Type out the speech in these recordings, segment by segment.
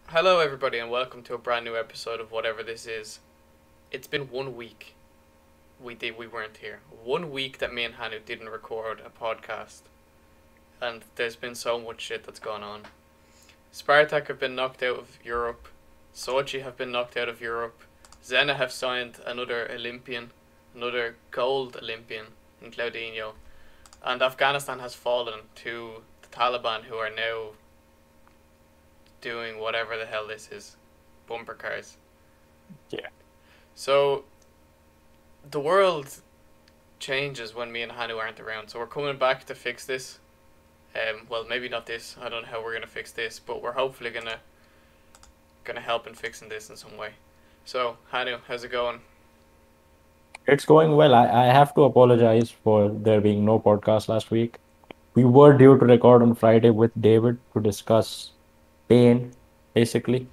Hello, everybody, and welcome to a brand new episode of whatever this is. It's been 1 week. We weren't here. 1 week that me and Hanu didn't record a podcast, and there's been so much shit that's gone on. Spartak have been knocked out of Europe. Sochi have been knocked out of Europe. Zenit have signed another Olympian, another gold Olympian in Claudinho, and Afghanistan has fallen to the Taliban, who are now doing whatever the hell this is, bumper cars. Yeah. So the world changes when me and Hanu aren't around. So we're coming back to fix this. Well, maybe not this. I don't know how we're gonna fix this, but we're hopefully gonna help in fixing this in some way. So Hanu, how's it going? It's going well. I have to apologize for there being no podcast last week. We were due to record on Friday with David to discuss pain, basically.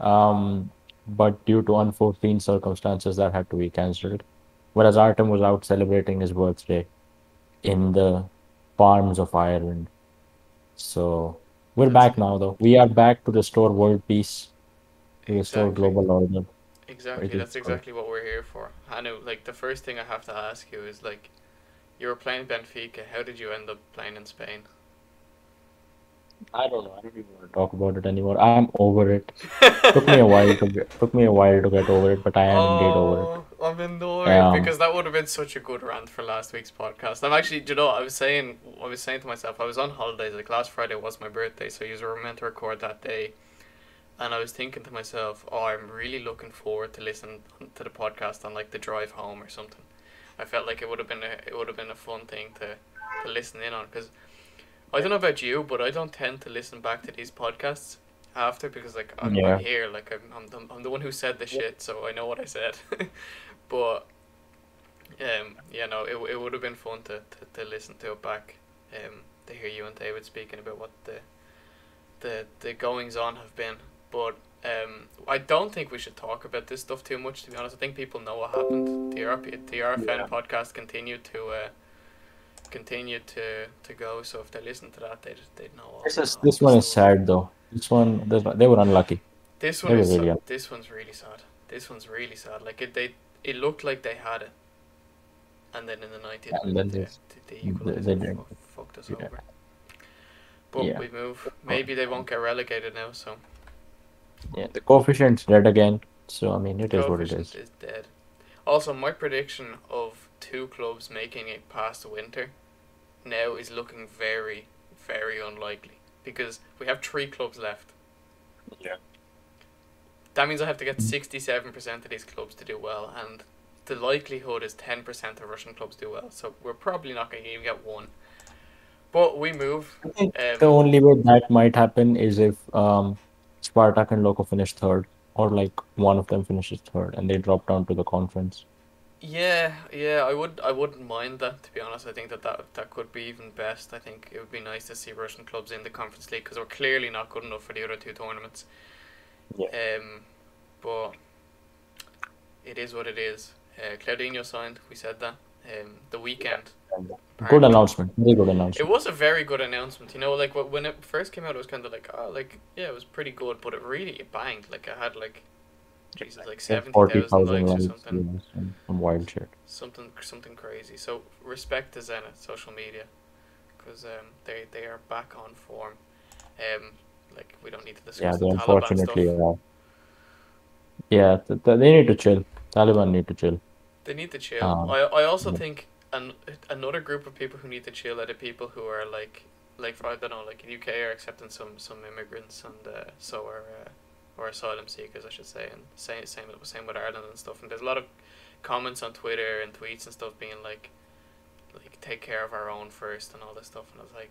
But due to unforeseen circumstances, that had to be cancelled. Whereas Artem was out celebrating his birthday in the farms of Ireland. So we're That's back now, though. We are back to restore world peace, to restore exactly, global order. It exactly. is That's good. exactly what we're here for. Hanu, like the first thing I have to ask you is like, you were playing Benfica. How did you end up playing in Spain? I don't know. I don't even want to talk about it anymore. I'm over it. Took me a while to get over it, but I am indeed over it. Oh, I'm annoyed Um, because that would have been such a good rant for last week's podcast. I'm actually, do you know, I was saying to myself, I was on holidays. Like last Friday was my birthday, so you were meant to record that day, and I was thinking to myself, oh, I'm really looking forward to listen to the podcast on like the drive home or something. I felt like it would have been a fun thing to listen in on because I don't know about you, but I don't tend to listen back to these podcasts after because like I'm yeah. here, like I'm the one who said the shit, so I know what I said. But yeah, no, it would have been fun to listen to it back, to hear you and David speaking about what the goings on have been. But I don't think we should talk about this stuff too much. To be honest, I think people know what happened. The RFN Yeah. podcast continued to go. So if they listen to that, they'd know all This the one is story. sad though. They were unlucky. This one They were is really unlucky. this one's really sad. This one's really sad. Like it looked like they had it, and then in the 90th And minute, then this, the they equaliser didn't. fucked us Yeah. over. But Yeah. we move. Oh, Maybe they won't get relegated now. So yeah. The coefficient's dead again. So I mean, the it is what it coefficient is. is dead. Also, my prediction of two clubs making it past the winter now is looking very, very unlikely because we have three clubs left. Yeah. That means I have to get 67% of these clubs to do well, and the likelihood is 10% of Russian clubs do well. So we're probably not going to even get one. But we move. I think the Um, only way that might happen is if Spartak and Loco finish third, or like one of them finishes third, and they drop down to the conference. yeah, I wouldn't mind that, to be honest. I think that could be even best. I think it would be nice to see Russian clubs in the Conference League because we're clearly not good enough for the other two tournaments. Yeah. But it is what it is. Claudinho signed. We said that. The weekend, And good apparently. announcement. Very good It announcement. was a very good announcement. You know, like when it first came out, it was kind of like, oh, like yeah, it was pretty good, but it banged. Like I had like, Jesus, like Get 70,000 40,000 likes or likes. something, Yeah, some wild shit. something crazy. So respect to Zenit social media, because they are back on form. Um, like we don't need to Yeah, discuss the they Taliban unfortunately, stuff. yeah, they need to chill. Taliban need to chill. They need to chill. Um, I also yeah, think another group of people who need to chill are the people who are like I don't know, like in UK are accepting some immigrants, and so are or asylum seekers, I should say, and same with Ireland and stuff. And there's a lot of comments on Twitter and tweets and stuff being like take care of our own first and all this stuff. And I was like,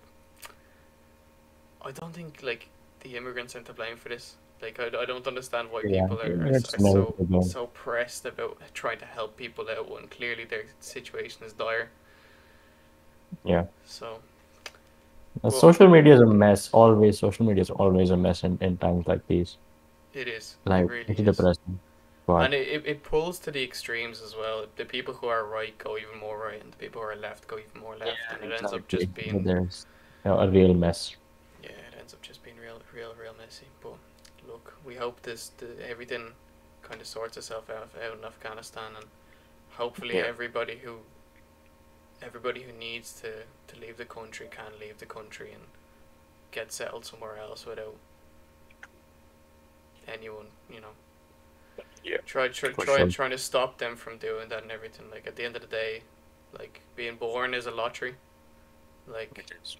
I don't think like the immigrants are to blame for this. Like I don't understand why yeah, people it's are never so again. so pressed about trying to help people out when clearly their situation is dire. Yeah. So, but Social media is a mess. Always, social media is always a mess in times like these. it is. It Like, really it's is. depressing. But And it pulls to the extremes as well. The people who are right go even more right, and the people who are left go even more yeah, left, and it ends up exactly. just being There's a real mess. yeah, it ends up just being real messy. But look, we hope everything kind of sorts itself out in Afghanistan, and hopefully Yeah. everybody who needs to leave the country can leave the country and get settled somewhere else without anyone, Yeah, for try sure. trying to stop them from doing that and everything. Like at the end of the day, like being born is a lottery. Like It is.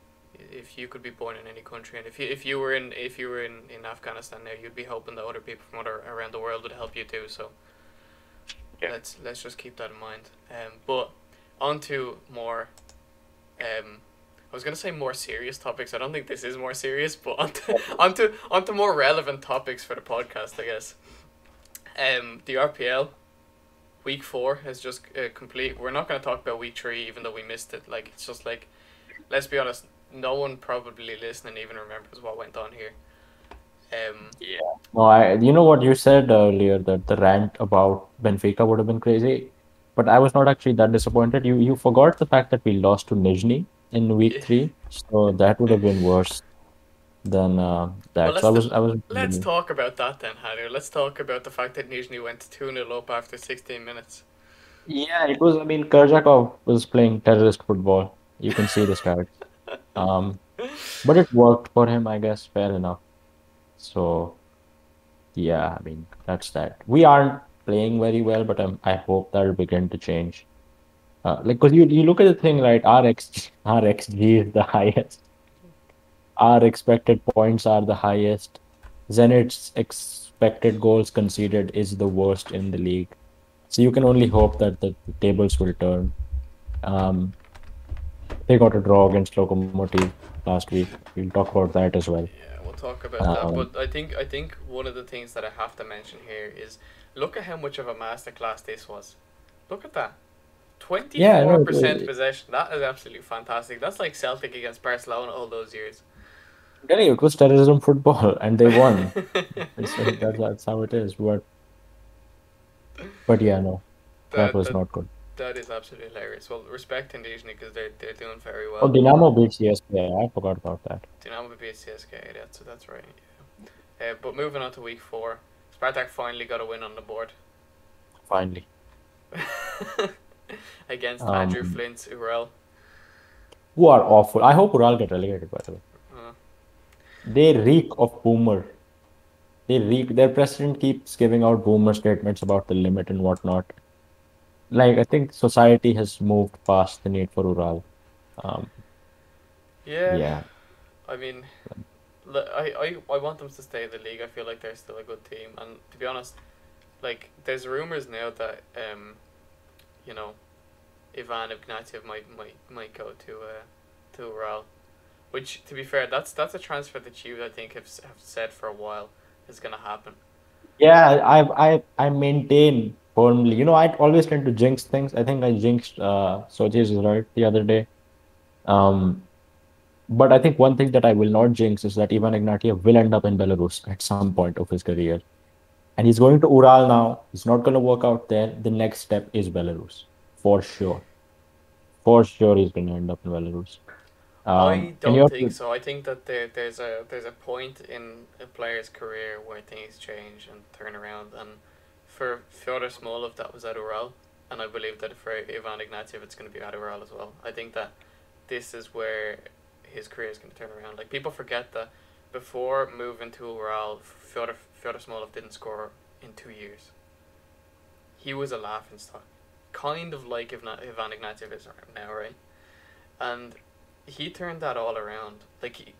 if you could be born in any country, and if you were in Afghanistan now, you'd be hoping that other people from other around the world would help you too. So Yeah. let's just keep that in mind. But on to more. I was gonna say more serious topics. I don't think this is more serious, but onto more relevant topics for the podcast, I guess. The RPL week 4 has just complete. We're not going to talk about week 3, even though we missed it. Like it's just like, let's be honest, no one probably listening even remembers what went on here. Yeah. No, you know what you said earlier that the rant about Benfica would have been crazy, but I was not actually that disappointed. You forgot the fact that we lost to Nizhny in week Yeah. 3, so that would have been worse than Well, that. So I was let's talk about that then, Hanu. Let's talk about the fact that Nizhny went 2-0 up after 16 minutes. yeah, it was. I mean, Kurjakov was playing terrorist football. You can see the stats. Um, but it worked for him, I guess. Fair enough. So. Yeah, I mean, that's that. We aren't playing very well, but I hope that'll begin to change. Like, because you look at the thing, right? Our XG is the highest. Our expected points are the highest. Zenit's expected goals conceded is the worst in the league. So you can only hope that the tables will turn. Um, they got a draw against Lokomotiv last week. We'll talk about that as well. Yeah, we'll talk about that. Um, But I think one of the things that I have to mention here is look at how much of a masterclass this was. Look at that. yeah, I know. 24% possession. That is absolutely fantastic. That's like Celtic against Barcelona all those years. I'm telling you, it was terrorism football, and they won. That's how it is. But yeah, no, that that was that not good. that is absolutely hilarious. Well, respect Indonesia because they're doing very Oh, well. Dinamo beat CSK. I forgot about that. Dynamo beat CSK. That's right. Yeah. But moving on to week 4, Spartak finally got a win on the board Finally. against Andrew Um, Flint's Urel. who are awful. I hope Ural get relegated, by the way. Uh, They reek of boomer. They reek. Their president keeps giving out boomer statements about the limit and whatnot. Like, I think society has moved past the need for Ural. Um, yeah, yeah. I mean, I want them to stay in the league. I feel like they're still a good team, and to be honest, like there's rumors now that you know, Ivan Ignatiev might go to Ural, which to be fair, that's a transfer that you I think have said for a while is gonna happen. Yeah, I maintain firmly. You know, I always tend to jinx things. I think I jinxed Sochi's result the other day. Um, but I think one thing that I will not jinx is that Ivan Ignatiev will end up in Belarus at some point of his career. And he's going to Ural now. He's not going to work out there. The next step is Belarus. For sure. For sure he's going to end up in Belarus. I And don't you're think so. I think that there's a point in a player's career where things change and turn around. And for Fyodor Smolov, that was at Ural, and I believe that for Ivan Ignatiev, it's going to be at Ural as well. I think that this is where his career is going to turn around. Like people forget that before moving to Ural, Fyodor Smolov didn't score in 2 years. He was a laughing stock, kind of like Ivan Ignatiev is now, right? And he turned that all around. Like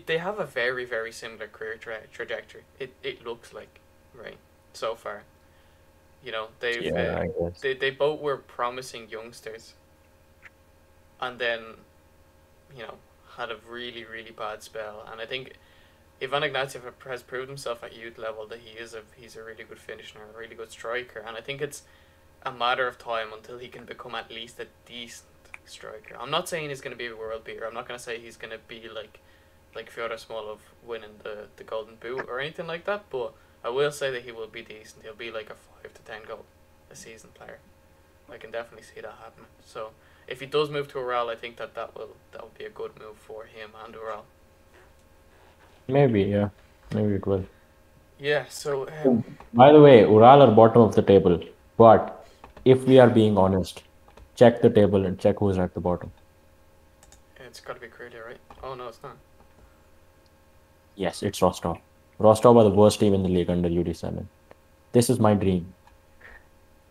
they have a very similar career trajectory. It looks like, right, so far. They've yeah, I guess. they both were promising youngsters, and then you know had a really bad spell. And I think Ivan Ignatiev has proved himself at youth level that he's a really good finisher, a really good striker, and I think it's a matter of time until he can become at least a decent striker. I'm not saying he's going to be a world beater. I'm not going to say he's going to be like Fyodor Smolov winning the Golden Boot or anything like that, but I will say that he will be decent. He'll be like a 5 to 10 goal a season player. I can definitely see that happening. So if he does move to Ural, I think that will be a good move for him and Ural. Maybe, yeah. Maybe it will. Yeah. So By the way, Ural are bottom of the table. But if we are being honest, check the table and check who's at the bottom. it's got to be Krylia, right? Oh no, it's not. Yes, it's Rostov. Rostov are the worst team in the league under UD7. This is my dream.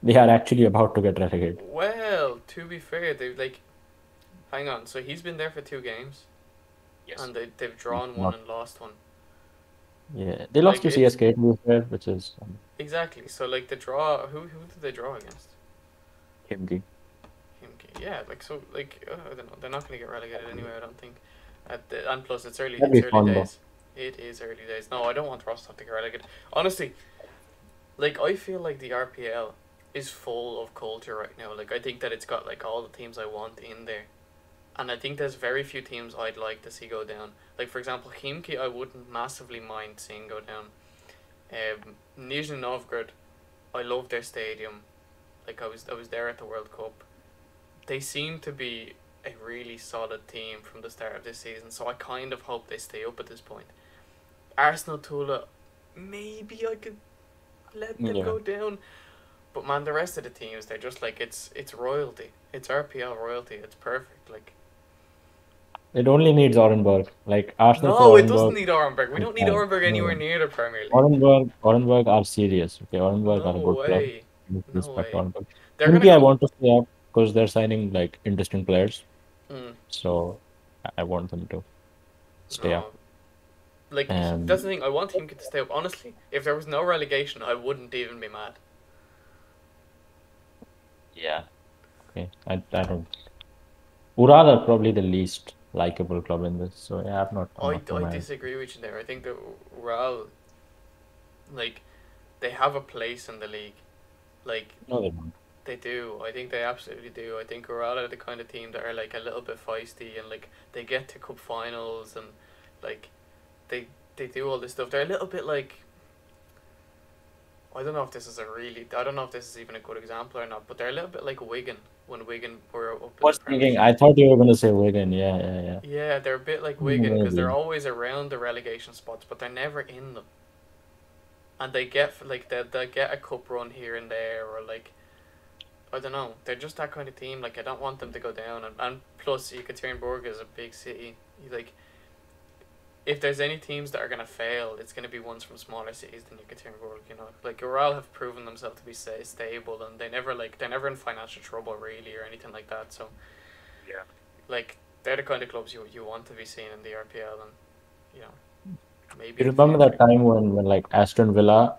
They are actually about to get relegated. Well, to be fair, they like. Hang on. So he's been there for 2 games, Yes. and they've drawn one Not, and lost one. yeah, they lost Like to it's CSK to be fair, which is exactly. So like the draw. Who did they draw against? Kimchi. Okay, yeah, like so, like I don't know. They're not going to get relegated anyway. I don't think. And plus, it's early. That'd It's be early fun though. days. It is early days. No, I don't want Rostov to get relegated. Honestly, like I feel like the RPL is full of culture right now. Like I think that it's got like all the teams I want in there, and I think there's very few teams I'd like to see go down. Like for example, Khimki, I wouldn't massively mind seeing go down. Nizhny Novgorod, I love their stadium. Like I was there at the World Cup. They seem to be a really solid team from the start of this season, so I kind of hope they stay up at this point. Arsenal Tula, maybe I could let them Yeah. go down, but man, the rest of the teams, they're just like it's royalty. It's RPL royalty. It's perfect. Like It only needs Orenburg. Like Arsenal for no, it doesn't Orenburg. need Orenberg. We I'm don't need fine. Orenberg No, anywhere no. near the Premier League. Orenburg are serious. Okay, Orenburg are No a good club. way. With No respect to way. Orenburg. They're gonna Kimchi, I go. want to stay up because they're signing like interesting players. Mm, So I want them to stay no, up. like that's And the thing. I want him to stay up. Honestly, if there was no relegation, I wouldn't even be mad. yeah, okay. I don't. Ural are probably the least likable club in this. So yeah, I'm I, not too I mad. disagree with you there. I think that Real, like, they have a place in the league. Like, No, they don't. they do. I think they absolutely do. I think Real are the kind of team that are, like, a little bit feisty and, like, they get to cup finals and, like, they, they do all this stuff. They're a little bit like. I don't know if this is a really. I don't know if this is even a good example or not, but they're a little bit like Wigan when Wigan were up in the Was thinking. Premiership. I thought you were gonna say Wigan. Yeah, yeah, yeah. Yeah, they're a bit like Wigan because they're Maybe. always around the relegation spots, but they're never in them. And they get like they get a cup run here and there, or like I don't know. They're just that kind of team. Like I don't want them to go down, and plus Yekaterinburg is a big city. Like if there's any teams that are gonna fail, it's gonna be ones from smaller cities than Yekaterinburg. You know, like Ural have proven themselves to be stable, and they're never in financial trouble really or anything like that. So Yeah. like they're the kind of clubs you want to be seeing in the RPL, and you know maybe You in the remember that future. time when like Aston Villa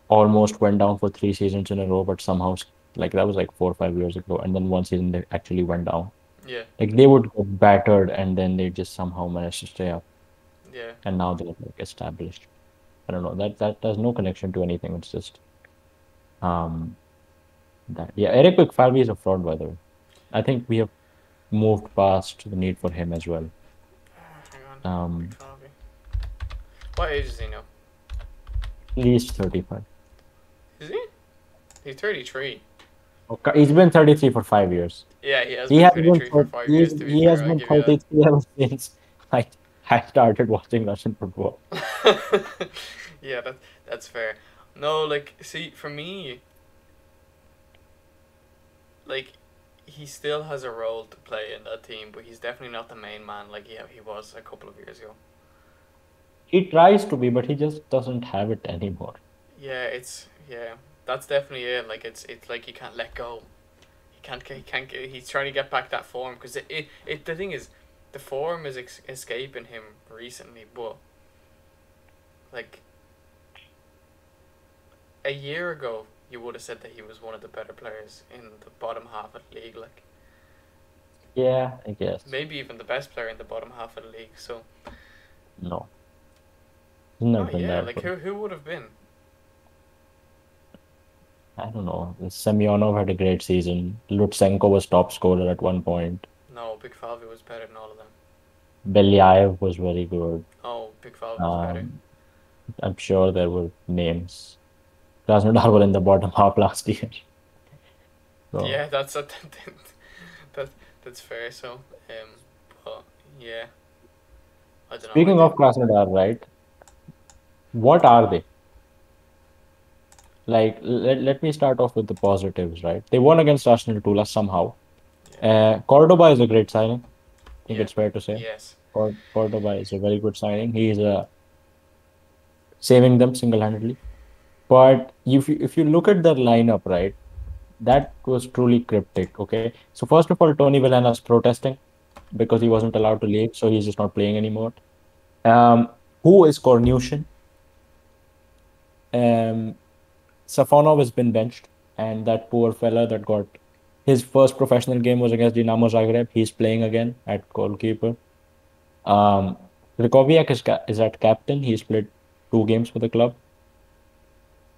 almost went down for 3 seasons in a row, but somehow like that was like 4 or 5 years ago, and then one season they actually went down. Yeah, Like they would get battered, and then they just somehow managed to stay up, yeah. and now they're like established. I don't know that has no connection to anything. It's just um that yeah. Eric McFalvey is a fraud, by the way. I think we have moved past the need for him as well. Hang on, Big Um, Fabi. What age is he now? at least 35. Is he? He's 33. Okay, he's been 33 for 5 years. Yeah, he has He been has been 33 for 5 years. To be he has fair, I'll been give you 33 ever since I I started watching Russian football. that. Yeah, that's fair. No, like, see, for me, like, he still has a role to play in that team, but he's definitely not the main man like he was a couple of years ago. He tries to be, but he just doesn't have it anymore. Yeah, that's definitely it. Like, it's like he can't let go. He's trying to get back that form because the thing is, the form is escaping him recently, but like a year ago, you would have said that he was one of the better players in the bottom half of the league, like Yeah, I guess. maybe even the best player in the bottom half of the league. So, No, he's never oh been yeah, that like good. who would have been? I don't know. Semyonov had a great season. Lutsenko was top scorer at one point. No, Big Falvey was better than all of them. Belyaev was very good. Oh, Big Falvey was better. Um, I'm sure there were names. Krasnodar were in the bottom half last year. So Yeah, that that's fair. So, but yeah, I don't know. I speaking think of Krasnodar, right? What are they? Like, let me start off with the positives, right? They won against Arsenal Tula somehow. Yeah. Cordoba is a great signing. I think Yeah. it's fair to say. Yes. Cordoba is a very good signing. He's saving them single-handedly. But if you look at their lineup, right, that was truly cryptic. Okay, so first of all, Tony Villana's protesting because he wasn't allowed to leave, so he's just not playing anymore. Um, who is Cornutian? Um, Safonov has been benched, and that poor fella that got his first professional game was against Dinamo Zagreb. He's playing again at goalkeeper. Um, Rikoviak is at captain. He's played 2 games for the club.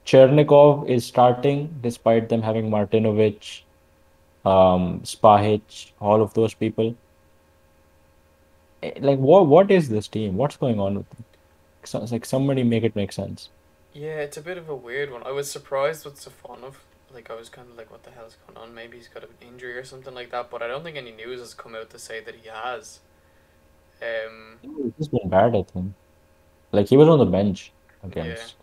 Chernikov is starting despite them having Martinovic, Spahic, all of those people. Like what is this team? What's going on with them? It's like somebody make it make sense. Yeah, it's a bit of a weird one. I was surprised with Safonov. Like, I was kind of like, what the hell's going on? Maybe he's got an injury or something like that. But I don't think any news has come out to say that he has. Um, He's been bad, I think. Like he was on the bench yeah, against.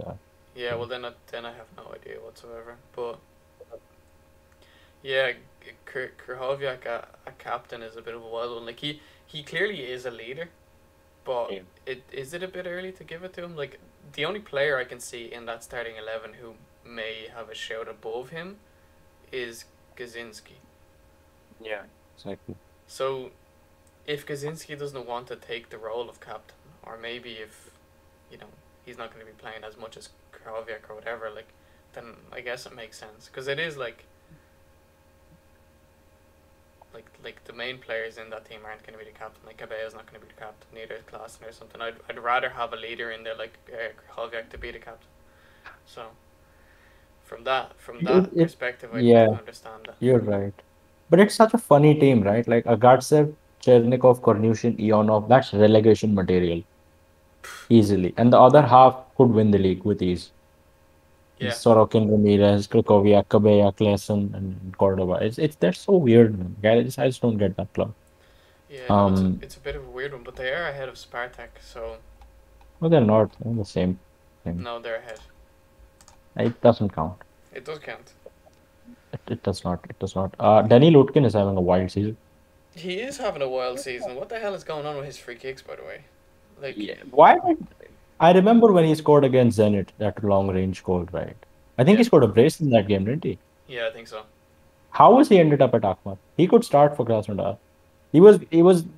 yeah. Well, then I have no idea whatsoever. But yeah, Krhoviak, a captain, is a bit of a wild one. Like he clearly is a leader, but Yeah. it a bit early to give it to him? Like, the only player I can see in that starting 11 who may have a shout above him is Gazinski. Yeah, exactly. So if Gazinski doesn't want to take the role of captain, or maybe if you know he's not going to be playing as much as Kraviak or whatever, like, then I guess it makes sense because it is like the main players in that team aren't going to be the captain. Like, Cabella's not going to be the captain, neither is Klassen or something. I'd rather have a leader in there like Kraviak to be the captain. So from that It perspective, I yeah, understand that. you're right. But it's such a funny team, right? Like Agatsev, Chernikov, Kornushin, Ionov, that's relegation material easily. And the other half could win the league with ease. Yeah, Sorokin, Ramirez, Krakovia, Cabella, Klaassen, and Cordoba. It's They're so weird, man. I just don't get that club. yeah. No, Um, it's a bit of a weird one, but they are ahead of Spartak, so well, they're not. They're the same thing. no, they're ahead. It doesn't count. It does count. It does not. It does not. Danny Lutkin is having a wild season. He is having a wild season. What the hell is going on with his free kicks, by the way? Like, Yeah. Why would I remember when he scored against Zenit, that long range goal, right? I think he yeah, scored a brace in that game, didn't he? yeah, I think so. How was he ended up at Akhmat? He could start for Krasnodar. He was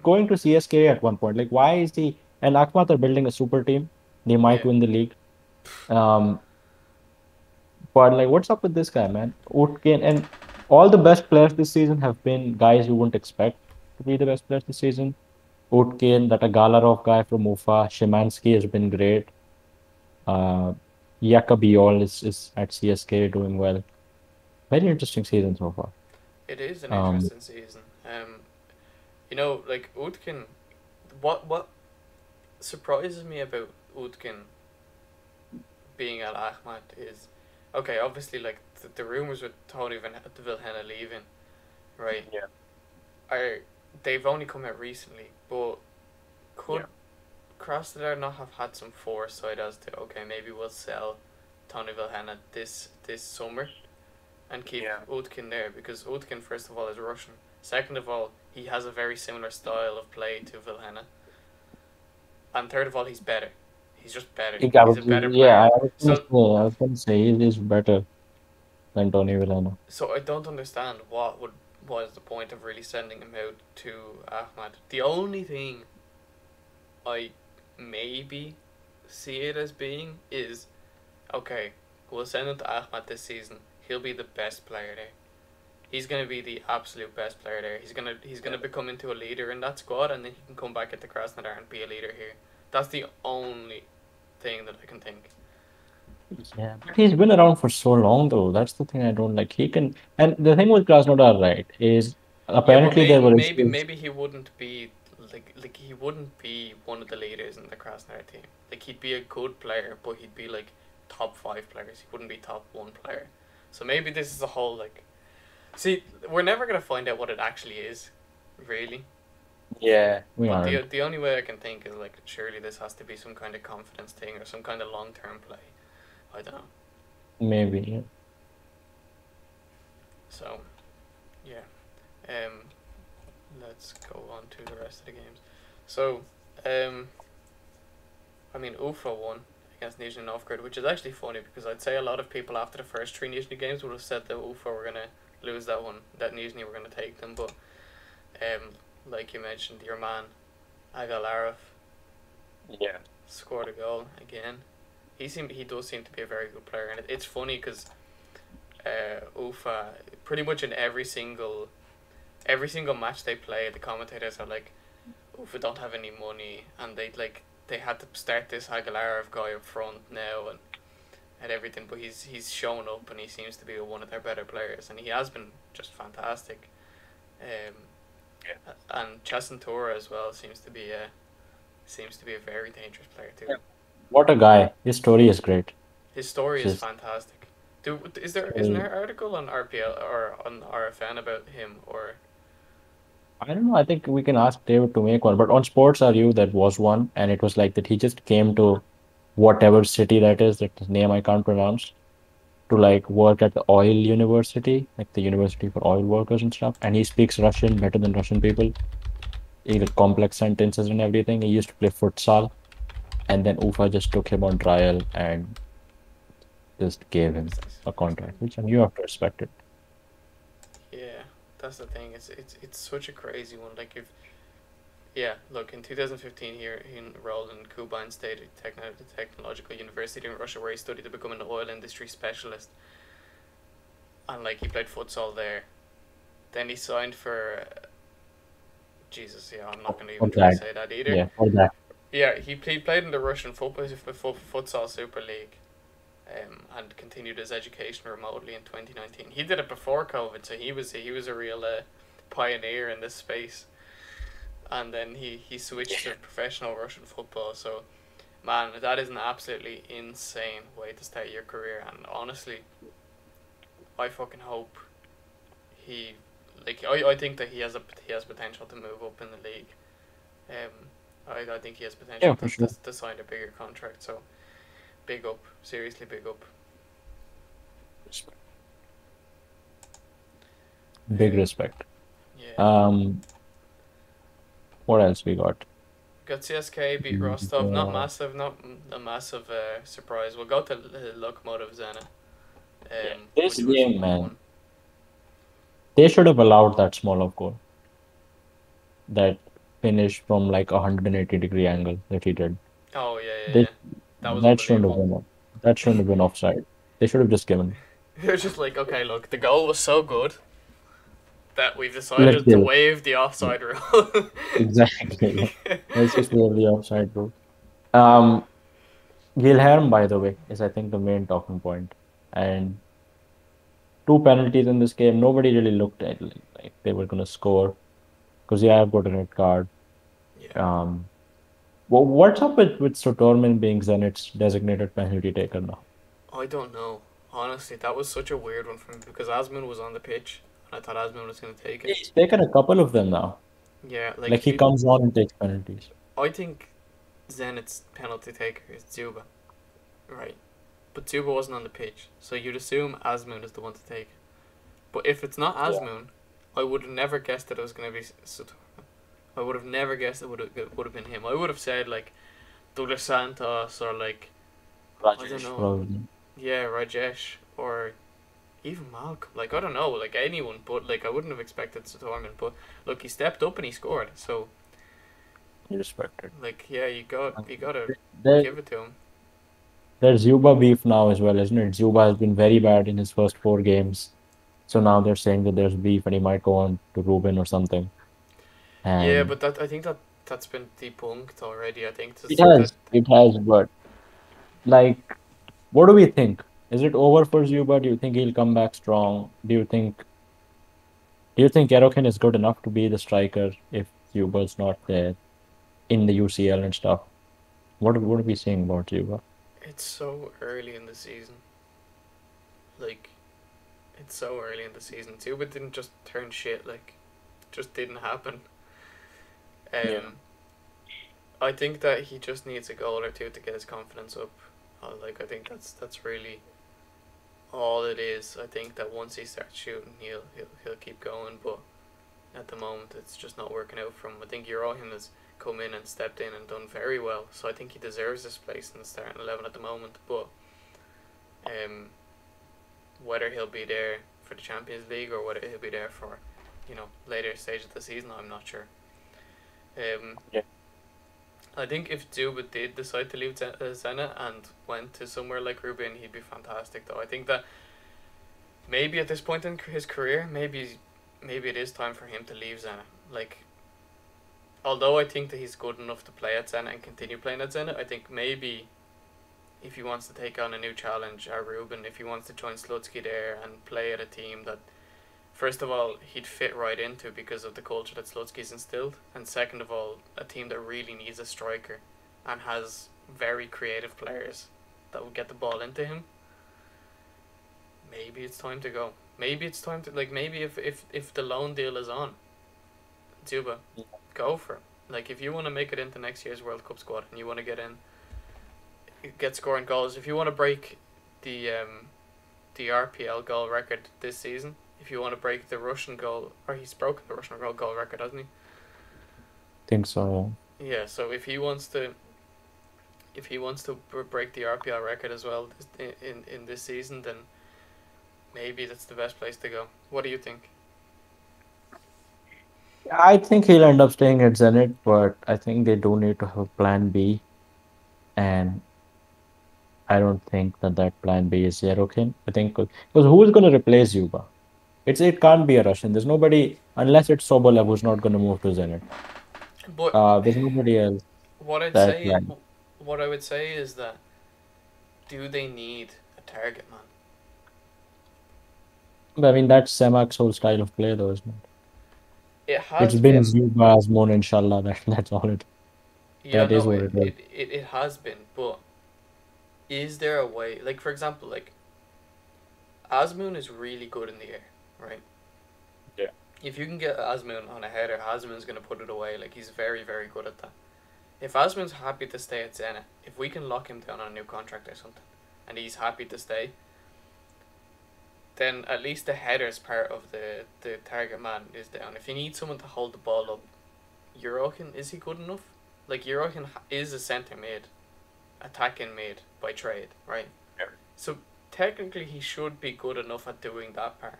going to CSK at one point. Like, why is he and Akhmat are building a super team? They might Yeah, win the league. Um, but like, what's up with this guy, man? Utkin and all the best players this season have been guys you wouldn't expect to be the best players this season. Utkin, that a Galarov guy from Ufa, Szymanski has been great. Uh, Yakabiol is at CSK doing well. Very interesting season so far. it is an Um, interesting season. Like Utkin, what surprises me about Utkin being at Ahmad is, okay, obviously, like, the rumors with Tony Vilhena leaving, right? Yeah. Are they've only come out recently, but could Yeah. Krasnodar not have had some foresight as to, okay, maybe we'll sell Tony Vilhena this summer and keep Yeah. Utkin there, because Utkin, first of all, is Russian. Second of all, he has a very similar style of play to Vilhena. And third of all, he's better. He's just better. He's a better Yeah, player. So I was gonna say he's better than Tony Villano. I don't understand what was the point of really sending him out to Ahmad. The only thing I maybe see it as being is, okay, we'll send him to Ahmad this season. He'll be the best player there. He's gonna be the absolute best player there. He's gonna become into a leader in that squad, and then he can come back into Krasnodar and be a leader here. That's the only thing that I can think. Yeah, but he's been around for so long though. That's the thing I don't like. He can, and the thing with Krasnodar, right, is Yeah, but apparently there were issues. maybe he wouldn't be like he wouldn't be one of the leaders in the Krasnodar team. Like, he'd be a good player, but he'd be like top five players. He wouldn't be top one player. So maybe this is a whole, like, see, we're never gonna find out what it actually is, really. Yeah, we But aren't. the only way I can think is, like, surely this has to be some kind of confidence thing or some kind of long term play. I don't know. Maybe. Yeah. So yeah, um, let's go on to the rest of the games. So, um, I mean, Ufa won against Nizhny Novgorod, which is actually funny because I'd say a lot of people after the first three Nizhny games would have said that Ufa were gonna lose that one, that Nizhny were gonna take them, but like you mentioned, your man Agalarov Yeah. scored a goal again. He does seem to be a very good player, and it's funny because Ufa pretty much in every single match they play, the commentators are like, Ufa don't have any money, and they had to start this Agalarov guy up front now and everything, but he's shown up and he seems to be one of their better players, and he has been just fantastic. Um, and Chasentora as well seems to be a very dangerous player too. Yeah. What a guy. His story is great. His story is Just fantastic. Isn't story. there an article on RPL or on RFN about him or I don't know. I think we can ask David to make one. But on Sports RU, there was one, and it was like that he just came to whatever city that is, that his name I can't pronounce, to like work at the oil university, like the university for oil workers and stuff. And he speaks Russian better than Russian people. He like complex sentences and everything. He used to play futsal, and then Ufa just took him on trial and just gave him a contract, which and you have to respect it. yeah, that's the thing. It's such a crazy one. Like if yeah, look in 2015 he enrolled in Kuban State Technological University in Russia where he studied to become an oil industry specialist, and like he played futsal there. Then he signed for Jesus. Yeah, I'm not gonna For even try to that, say that either. yeah, for that. Yeah, he played in the Russian futsal Super League, and continued his education remotely in 2019. He did it before COVID, so he was a real pioneer in this space. And then he switched to professional Russian football. So, man, that is an absolutely insane way to start your career. And honestly, I fucking hope he I think that he has potential to move up in the league. I think he has potential Yeah, for sure. to sign a bigger contract. So big up, seriously big up. Big Um, respect. yeah. Um, what else we got? Got CSK beat Rostov. Not massive, not a massive surprise. We'll go to Lokomotiv Zena, Yeah. This which was game, one man, one. they should have allowed that small of goal, that finish from like a 180-degree angle that he did. Oh yeah, yeah, They yeah. That was that shouldn't have unbelievable. been that shouldn't have been offside. They should have just given. It was just like, okay, look, the goal was so good that we've Let's decided to give it. waive the Yeah, offside rule. exactly. Let's just leave the offside rule. Um, Gilherme, by the way, is I think the main talking point. And two penalties in this game. Nobody really looked at like they were gonna score because yeah, I've got a red card. Yeah, Um, what's up with Sotorman being Zenit's designated penalty taker now? I don't know. Honestly, that was such a weird one for me because Asmun was on the pitch and I thought Asmun was going to take it. He's taken a couple of them now. Yeah, Like like he comes on and takes penalties. I think Zenit's penalty taker is Dzyuba, right? But Dzyuba wasn't on the pitch, so you'd assume Asmun is the one to take it. But if it's not Yeah. Asmun, I would have never guessed that it was going to be Sutor. I would have never guessed it would have been him. I would have said like Douglas Santos or like I don't Rajesh, know, probably. yeah, Rajesh or even Malcolm. Like I don't know, like anyone, but like I wouldn't have expected Sutorman. But look, he stepped up and he scored. So He respected. like yeah, you gotta There, give it to him. there's Dzyuba beef now as well, isn't it? Dzyuba has been very bad in his first four games. So now they're saying that there's beef and he might go on to Rubin or something. Yeah, And but I think that's been debunked already. I think it that has, it has, but like, what do we think? Is it over for Dzyuba? Do you think he'll come back strong? Do you think Kerokin is good enough to be the striker if Dzyuba's not there in the UCL and stuff? What are we saying about Dzyuba? it's so early in the season. Like it's so early in the season too, but didn't just turn shit. Like just didn't happen. Yeah. Um, I think that he just needs a goal or two to get his confidence up. Like I think that's really all it is. I think that once he starts shooting, he'll keep going. But at the moment, it's just not working out for him. I think Eurohim has come in and stepped in and done very well. So I think he deserves this place in the starting 11 at the moment. But um, whether he'll be there for the Champions League or whether he'll be there for, later stage of the season, I'm not sure. Yeah. I think if Dzyuba did decide to leave Zenit and went to somewhere like Rubin, he'd be fantastic. Though I think that maybe at this point in his career, maybe it is time for him to leave Zenit. Like, although I think that he's good enough to play at Zenit and continue playing at Zenit, I think maybe if he wants to take on a new challenge at Rubin, if he wants to join Slutsky there and play at a team that, first of all, he'd fit right into because of the culture that Slutsky's instilled, and second of all, a team that really needs a striker and has very creative players that will get the ball into him, maybe it's time to go. Maybe it's time to, maybe if the loan deal is on, Dzyuba, go for it. Like, if you want to make it into next year's World Cup squad and you want to get scoring goals, if you want to break the RPL goal record this season, if you want to break the Russian goal, or he's broken the Russian goal record, hasn't he? Think so. Yeah. So if he wants to break the RPL record as well in this season, then maybe that's the best place to go. What do you think? I think he'll end up staying at Zenit, but I think they do need to have a plan B, and I don't think that plan B is Yerokin. I think because who's going to replace Yuba? It can't be a Russian. There's nobody unless it's Sobolev who's not going to move to Zenit. But There's nobody else what I'd that say, can. what I would say is that, do they need a target man? I mean, that's Semak's whole style of play, though, isn't it? It It's has been been. Zuba, Azmoun, inshallah. That's all it. Yeah, That is no, what it, it is. it, it, it has been, but is there a way, like, for example, like, Azmoun is really good in the air, right? Yeah. If you can get Azmoun on a header, Azmoun's going to put it away. Like, he's very, very good at that. If Azmoun's happy to stay at Zenit, if we can lock him down on a new contract or something, and he's happy to stay, then at least the headers part of the target man is down. If you need someone to hold the ball up, Eurokin, is he good enough? Like, Eurokin is a centre mid, attacking mid by trade, right? Yeah. So technically he should be good enough at doing that part,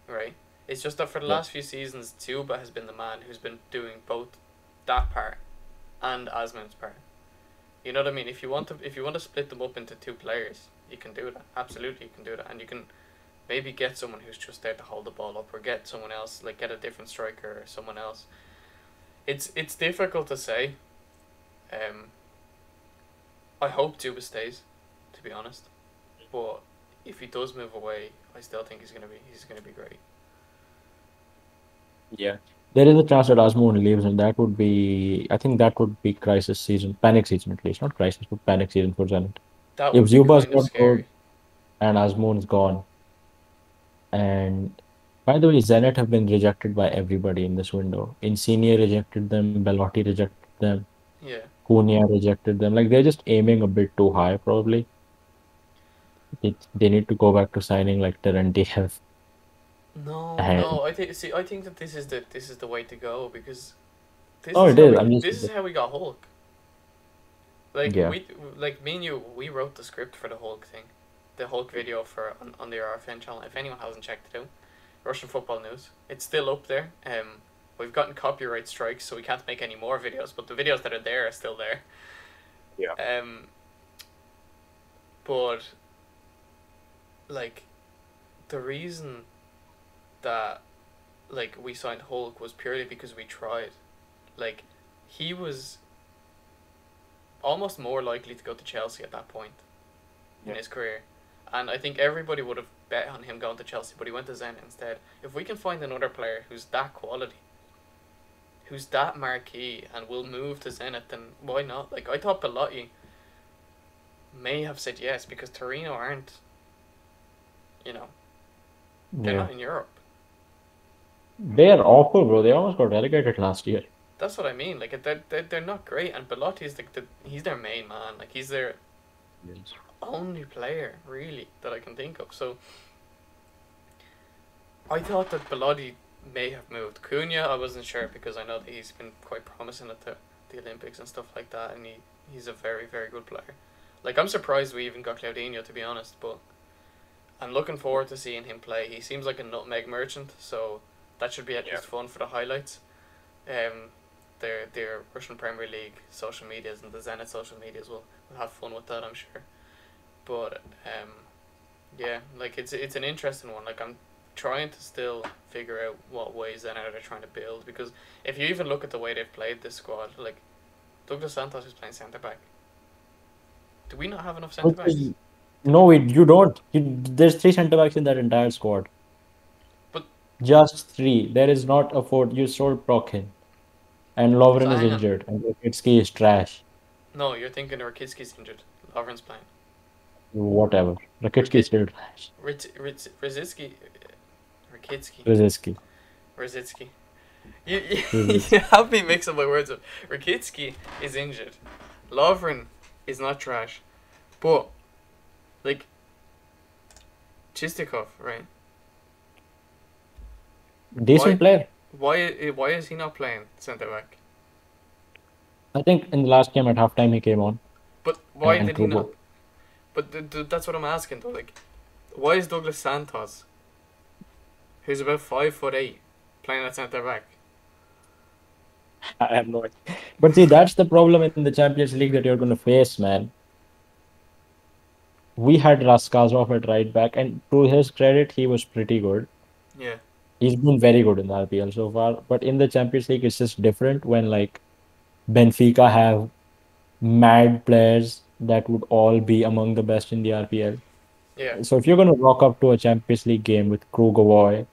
right? It's just that for the Yeah. last few seasons, Dzyuba has been the man who's been doing both that part and Asman's part. You know what I mean? If you want to split them up into two players, you can do that. Absolutely, you can do that, and you can maybe get someone who's just there to hold the ball up, or get someone else, like get a different striker or someone else. It's difficult to say. I hope Dzyuba stays, to be honest, but if he does move away, I still think he's gonna be great. Yeah. There is a chance that Azmoun leaves, and I think that would be crisis season, panic season at least, not crisis, but panic season for Zenit. That If would be Zuba's kind of not good scary. and Azmoun's gone, and by the way, Zenit have been rejected by everybody in this window. Insigne rejected them, Belotti rejected them, Yeah. Cunha rejected them. Like they're just aiming a bit too high, probably. They need to go back to signing like Terentiev. No, And no. I think that this is the way to go, because oh, it is. I'm just this is how we got Hulk. Like yeah, me and you, we wrote the script for the Hulk thing, the Hulk video on the RFN channel. If anyone hasn't checked it out, Russian football news. It's still up there. We've gotten copyright strikes, so we can't make any more videos. But the videos that are there are still there. yeah, But like, the reason that like we signed Hulk was purely because we tried. Like, he was almost more likely to go to Chelsea at that point in Yeah. his career, and I think everybody would have bet on him going to Chelsea, but he went to Zenit instead. If we can find another player who's that quality, who's that marquee, and will move to Zenit, then why not? Like, I thought Belotti may have said yes, because Torino aren't, they're yeah. not in Europe. They are awful, bro. They almost got relegated last year. That's what I mean. Like, they're not great, and Belotti's he's their main man. Like, he's their Yes. only player really that I can think of. So I thought that Bellotti may have moved. Cunha, I wasn't sure because I know that he's been quite promising at the Olympics and stuff like that, and he's a very, very good player. Like, I'm surprised we even got Claudinho, to be honest, but I'm looking forward to seeing him play. He seems like a nutmeg merchant, so that should be at least fun for the highlights. Their Russian Premier League social medias and the Zenit social medias will have fun with that, I'm sure. But yeah, like it's an interesting one. Like, I'm trying to still figure out what ways Zenit are trying to build, because if you even look at the way they've played this squad, like Douglas Santos is playing centre back. Do we not have enough centre backs? No, you don't. There's three centre backs in that entire squad. But Just three. There is not a fourth. You sold Prokin, and so Lovren is hang on. injured, and Rakitsky is trash. No, you're thinking Rakitsky's injured. Lovren's playing. Whatever. Rakitsky is Rakit still trash. Radzitsky, Rakitsky, Brzezinski. Radzitsky. You Brzezinski. you have me mix up my words up. Rakitsky is injured. Lovren is not trash, but like Chistikov, right? Decent player. Why is he not playing centre back? I think in the last game at halftime he came on But why and did he not? Krubo. But that's what I'm asking though. Like, why is Douglas Santos, who's about 5'8", playing at centre back? I have no idea. But see, that's the problem in the Champions League that you're going to face, man. We had Raskazov at right back, and to his credit, he was pretty good. Yeah. He's been very good in the RPL so far. But in the Champions League, it's just different when like Benfica have mad players that would all be among the best in the RPL. Yeah. So if you're going to rock up to a Champions League game with Krugovoy,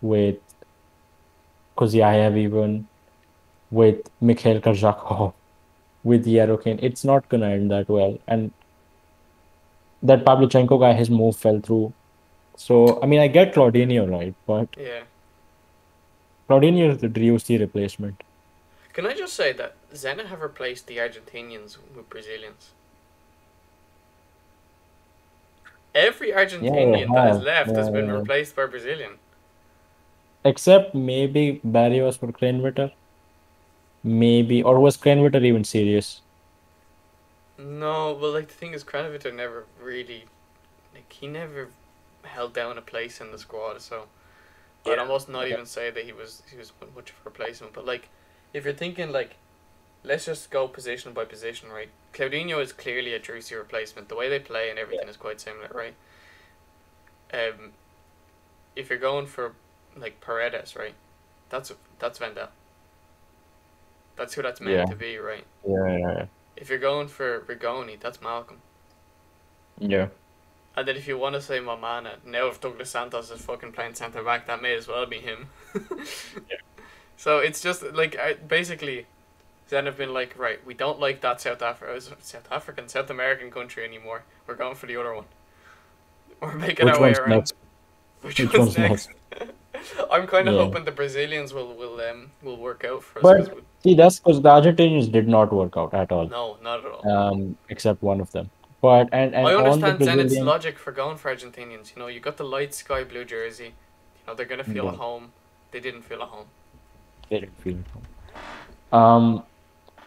with Kozyaev even, with Mikhail Korzakov, with Yarokin, it's not going to end that well. And that Pavlyuchenko guy, his move fell through. So, I mean, I get Claudinho, right? But Yeah. Claudinho is the Driussi replacement. Can I just say that Zenit have replaced the Argentinians with Brazilians? Every Yeah, Argentinian they that is have. left has been Yeah. replaced by Brazilian. Except maybe Barrios for Krenwitter. Maybe. Or was Krenwitter even serious? No, well, like the thing is, Krasnodar never really, like he never held down a place in the squad. So I'd almost not even say that he was much of a replacement. But like, if you're thinking like, let's just go position by position, right? Claudinho is clearly a Driussi replacement. The way they play and everything is quite similar, right? If you're going for like Paredes, right? That's Vendel. That's who that's meant Yeah. to be, right? Yeah. If you're going for Rigoni, that's Malcolm. Yeah. And then if you want to say Mamana, now if Douglas Santos is fucking playing centre back, that may as well be him. So it's just like basically, Zen have been like, right, we don't like that South American country anymore. We're going for the other one. We're making Which our way one's around. next? Which Which one's one's next? I'm kind of Yeah. hoping the Brazilians will work out for us. But see, that's because the Argentinians did not work out at all. No, not at all. Except one of them. But and I on the understand Zenit's Brazilian, logic for going for Argentinians. You know, you got the light sky blue jersey. You know, they're gonna feel at yeah, home. They didn't feel at home. they didn't feel it.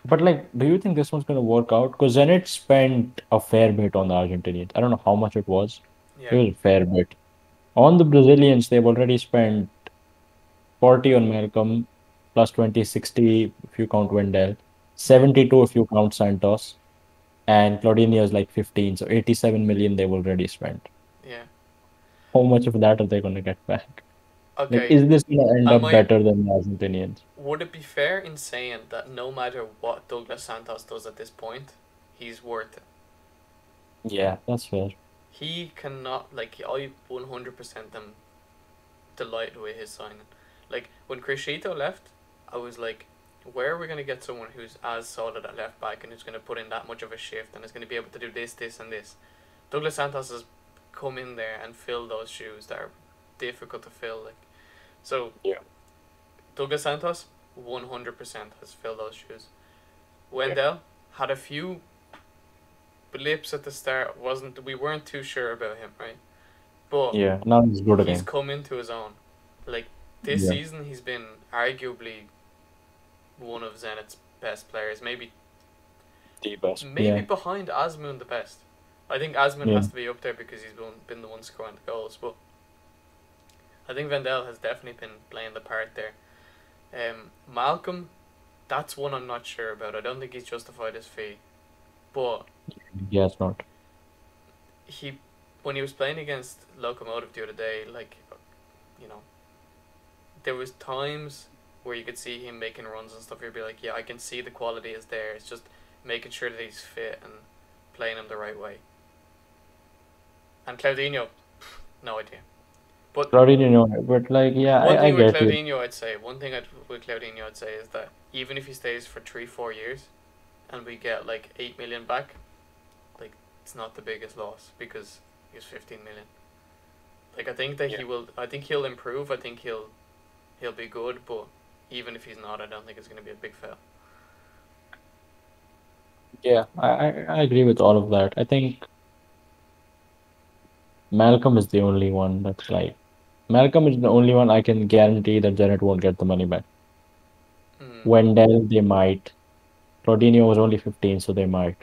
But like, do you think this one's gonna work out? Because Zenit spent a fair bit on the Argentinians. I don't know how much it was. It Yeah, was a fair bit. On the Brazilians, they've already spent 40 on Malcolm, plus 20, 60 if you count Wendell, 72 if you count Santos, and Claudinho is like 15. So 87 million they've already spent. yeah. How much of that are they gonna get back? Like, Okay. is this gonna end Am up I? better than the Argentinians? Would it be fair in saying that no matter what Douglas Santos does at this point, he's worth it? Yeah, that's fair. He cannot like I 100% am delighted with his signing. Like when Crescito left, I was like, where are we gonna get someone who's as solid at left back and who's gonna put in that much of a shift and is gonna be able to do this, this, and this? Douglas Santos has come in there and filled those shoes that are difficult to fill. Like, so Yeah. Douglas Santos 100% has filled those shoes. Wendell had a few blips at the start. We weren't too sure about him, right? But Yeah, now he's good he's again. come into his own. Like this Yeah, season, he's been arguably one of Zenit's best players. the best. Maybe Yeah, behind Asmun the best. I think Asmun yeah, has to be up there because he's been the one scoring the goals. But I think Vendel has definitely been playing the part there. Malcolm, that's one I'm not sure about. I don't think he's justified his fee. But he has not. he, when he was playing against Locomotive the other day, like, you know, there was times where you could see him making runs and stuff. You'd be like, yeah, I can see the quality is there. It's just making sure that he's fit and playing him the right way. And Claudinho, no idea. But Claudinho, no, but like, yeah, one I thing with get you. Claudinho, with Claudinho, I'd say is that even if he stays for 3-4 years, and we get like 8 million back, like it's not the biggest loss because he's 15 million. Like I think that Yeah. he will. I think he'll improve. I think he'll be good. But even if he's not, I don't think it's going to be a big fail. Yeah, I agree with all of that. I think Malcolm is the only one that's like, Malcolm is the only one I can guarantee that Janet won't get the money back. Mm. Wendell, they might. Claudinho was only 15, so they might.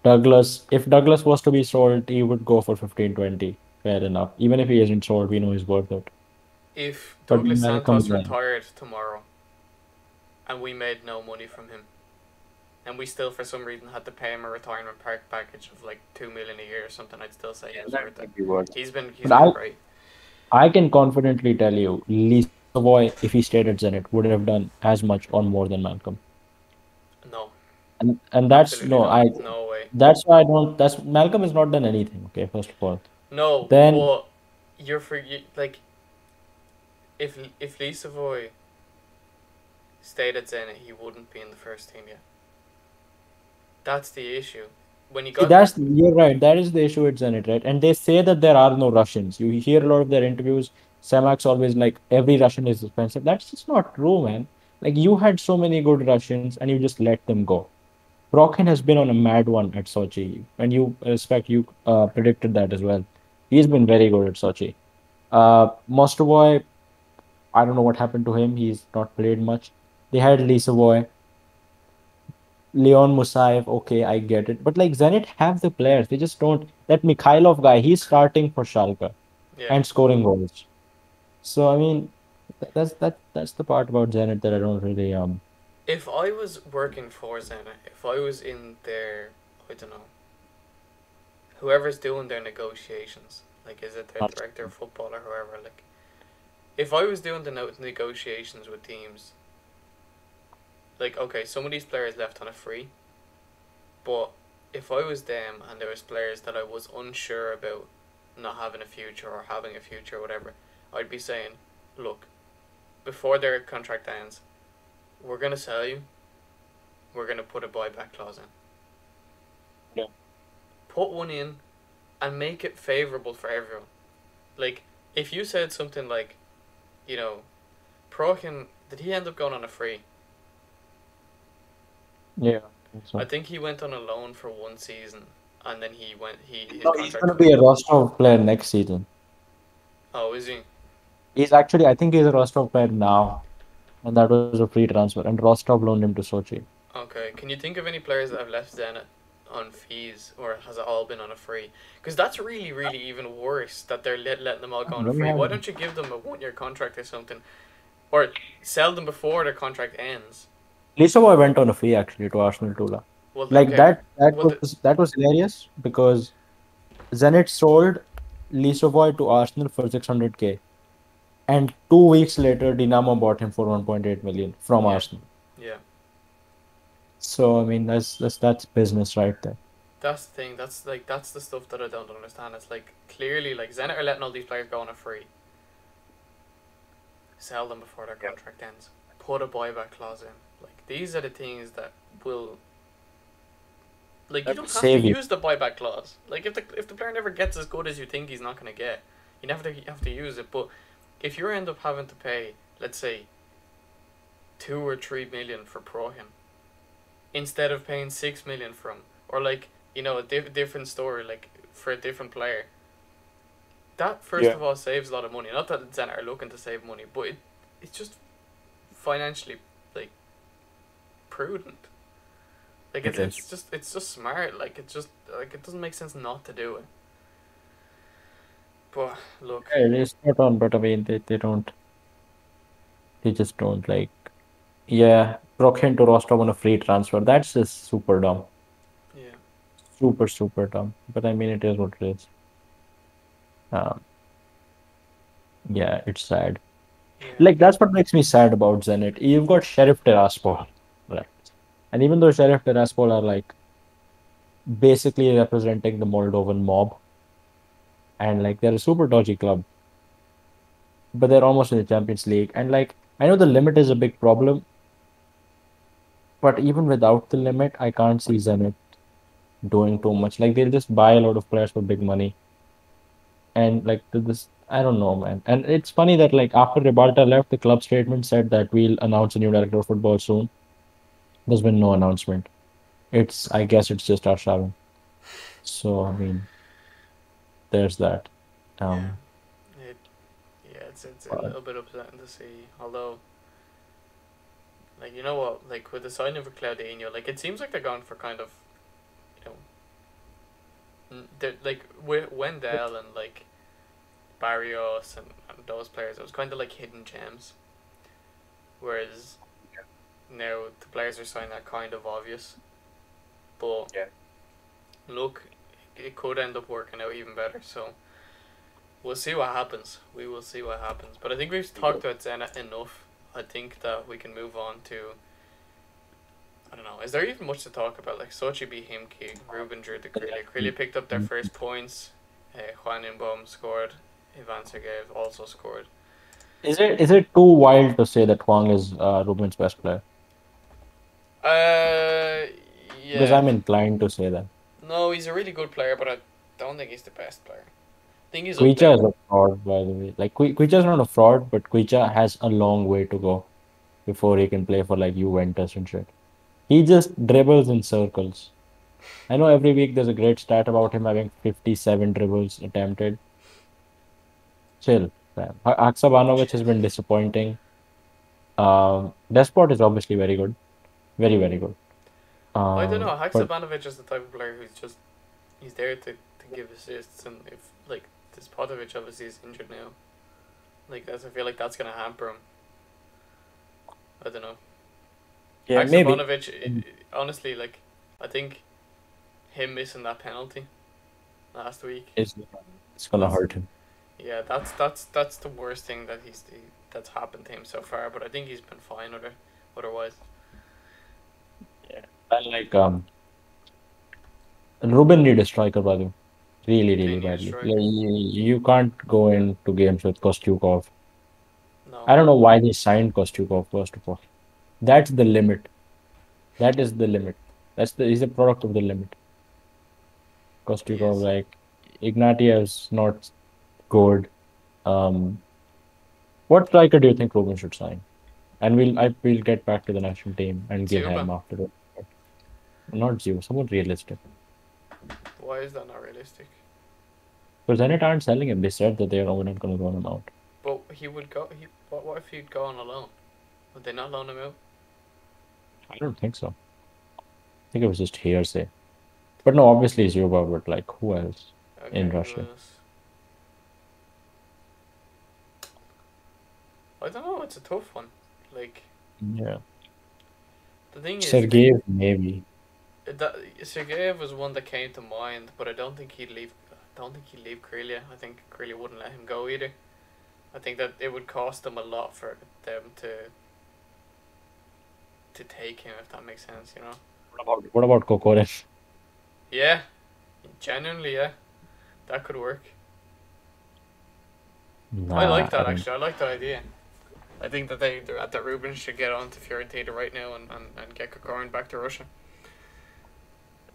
Douglas, if Douglas was to be sold, he would go for 15, 20. Fair enough. Even if he isn't sold, we know he's worth it. If But Douglas Malcolm, Santos yeah. retired tomorrow, and we made no money from him, and we still for some reason had to pay him a retirement park package of like 2 million a year or something, I'd still say he Yeah, was that worth it. might be worth it. He's But been great. I can confidently tell you, Lisovoy, if he stayed at Zenit, would have done as much or more than Malcolm. No, And that's absolutely no, not. No way. that's why I don't. That's Malcolm has not done anything. Okay, first of all. No, Then but you're for you, like if Lisa Voy stayed at Zenit, he wouldn't be in the first team yet. That's the issue. When he see, got back, you're right. That is the issue at Zenit, right? And they say that there are no Russians. You hear a lot of their interviews. Samak's always like every Russian is expensive. That's just not true, man. Like you had so many good Russians and you just let them go. Prokhin has been on a mad one at Sochi, and you respect you predicted that as well. He's been very good at Sochi. Mostovoy, I don't know what happened to him. He's not played much. They had Lisovoy, Leon Musaev. Okay, I get it. But like Zenit have the players. They just don't. That Mikhailov guy, he's starting for Schalke yeah. and scoring goals. So I mean, that's the part about Zenit that I don't really If I was working for Zenit, if I was in their, I don't know, whoever's doing their negotiations, like is it their not director of football or whoever, like if I was doing the negotiations with teams, like okay, some of these players left on a free, but if I was them and there was players that I was unsure about not having a future or having a future or whatever, I'd be saying, look, before their contract ends, we're gonna sell you. We're gonna put a buyback clause in. yeah. Put one in, and make it favorable for everyone. Like if you said something like, you know, Prokin, did he end up going on a free? Yeah. I think I so. think he went on a loan for one season, and then his No, he's contract gonna was. be a Rostov player next season. Oh, is he? He's actually, I think he's a Rostov player now, and that was a free transfer. And Rostov loaned him to Sochi. Okay. Can you think of any players that have left Zenit on fees, or has it all been on a free? Because that's really even worse that they're letting them all go on a Let me free. have Why it. don't you give them a 1 year contract or something, or sell them before their contract ends? Lisovoy went on a free actually to Arsenal Tula. Well, Like okay. Well, that was hilarious because Zenit sold Lisovoy to Arsenal for 600K, and 2 weeks later, Dinamo bought him for 1.8 million from yeah, Arsenal. yeah. So I mean, that's business right there. That's the thing. That's the stuff that I don't understand. It's like clearly like Zenit are letting all these players go on a free. Sell them before their Yeah. contract ends. Put a buyback clause in. Like these are the things that will. Like you That will don't have to save you. use the buyback clause. Like if the player never gets as good as you think he's not gonna get, you never have to use it. But if you end up having to pay, let's say, 2 or 3 million for Prohim, instead of paying 6 million for him, or like you know, a different story, like for a different player. That first Yeah, of all saves a lot of money. Not that Zenit are looking to save money, but it's just financially like prudent. Like it is. it's just smart. Like it's just like it doesn't make sense not to do it. But look, Yeah, it is spot on, but I mean, they just don't like. Yeah, Prokhin to Rostov on a free transfer. That's just super dumb. yeah, Super, super dumb. But I mean, it is what it is. Um, yeah, it's sad. yeah, Like, that's what makes me sad about Zenit. You've got Sheriff Tiraspol, right? And even though Sheriff Tiraspol are like basically representing the Moldovan mob, and like they're a super dodgy club, but they're almost in the Champions League. And like, I know the limit is a big problem, but even without the limit, I can't see Zenit doing too much. Like, they'll just buy a lot of players for big money. And like, this, I don't know, man. And it's funny that like after Ribalta left, the club statement said that we'll announce a new director of football soon. There's been no announcement. I guess it's just Arshavin. So, I mean, there's that. Um, yeah. It's a but little bit upsetting to see. Although, like you know what, like with the signing of Claudinho, like it seems like they're going for kind of, you know, they're like Wendell and like Barrios and those players. It was kind of like hidden gems. Whereas now the players are signing that kind of obvious. But yeah. look, it could end up working out even better. So we'll see what happens. We will see what happens. But I think we've talked about Zenit enough. I think that we can move on to. I don't know. Is there even much to talk about? Like Sochi beat Himki, Rubin drew the Krylia. Krylia picked up their first points. Juan Inbom scored. Ivan Sergeyev also scored. Is it too wild to say that Huang is Rubin's best player? Uh, Because yeah. I'm inclined to say that. No, he's a really good player, but I don't think he's the best player. I think he's up Kuicha there. is a fraud, by the way. Like Kuicha is not a fraud, but Kuicha has a long way to go before he can play for like Juventus and shit. He just dribbles in circles. I know every week there's a great stat about him having 57 dribbles attempted. Chill, fam. Haksabanovic has Chill. been disappointing. Despot is obviously very good. Very, very good. I don't know. But Haksabanovic is the type of player who's just he's there to give assists, and if like this Potovic obviously is injured now, like that's I feel like that's gonna hamper him. I don't know. yeah, maybe. Haksabanovic, honestly, like I think him missing that penalty last week. It's, it's gonna That's hurt him. yeah. That's the worst thing that that's happened to him so far. But I think he's been fine with it. Otherwise, Yeah. And like Ruben need a striker, by the way. Really, they really need a badly. Like, striker. you can't go into games with Kostyukov. No. I don't know why they signed Kostyukov, first of all. That's the limit. That is the limit. He's a product of the limit. He Kostyukov, is. like Ignatiev's not good. Um, what striker do you think Ruben should sign? And we'll get back to the national team and Dzyuba. Gilham after it. Not Dzyuba, someone realistic. Why is that not realistic? Because Zenit aren't selling him. They said that they're not going to loan him out. But he would go. What if he'd go on alone? Would they not loan him out? I don't think so. I think it was just hearsay. But no, obviously Dzyuba, but like who else in Okay, who Russia? else? I don't know. It's a tough one. Like Yeah. the thing is, Sergey, maybe. that Sergeyev was one that came to mind, but I don't think he'd leave. I don't think he'd leave Krylia. I think Krylia wouldn't let him go either. I think that it would cost them a lot for them to take him, if that makes sense. You know. What about Kokorev? Yeah, genuinely, yeah, that could work. I like Nah, I that don't. actually. I like that idea. I think that that Rubin should get on to Fiorentina right now and get Kokorin back to Russia.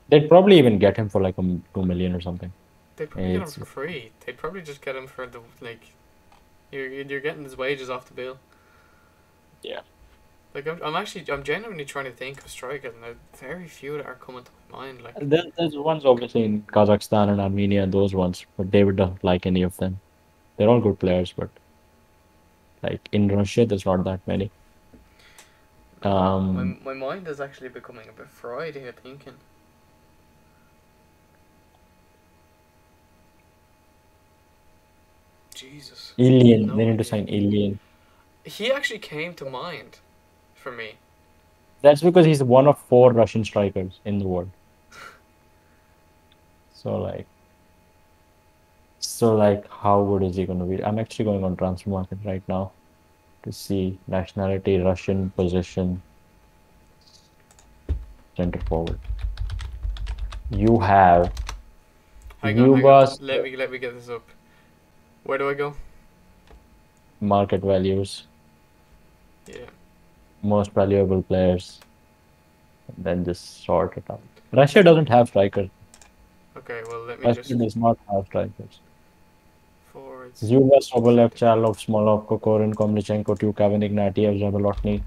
They'd probably even get him for like 2 million or something. They'd probably get him It's for free. They'd probably just get him for the like. You're getting his wages off the bill. yeah. Like I'm genuinely trying to think of strikers, and there's very few that are coming to my mind. Like, There's ones obviously in Kazakhstan and Armenia, those ones, but David doesn't like any of them. They're all good players, but like in Russia, there's not that many. my Um, my mind is actually becoming a bit fried here thinking. Jesus, Ilian, they no need to idea. sign Ilian. He actually came to mind for me. That's because he's one of four Russian strikers in the world. So how good is he going to be? I'm actually going on transfer market right now to see nationality, Russian position, center forward. You have Hang on. Dzyuba Let me get this up. Where do I go? market values, Yeah. most valuable players, and then just sort it out. Russia doesn't have strikers. Okay. Well, let me Russia just does not have strikers. forwards. Dzyuba, Sobolev, Charlov, Smolov, Kokorin, Komlichenko, Tyukavin, Ignatiev, Zabolotny.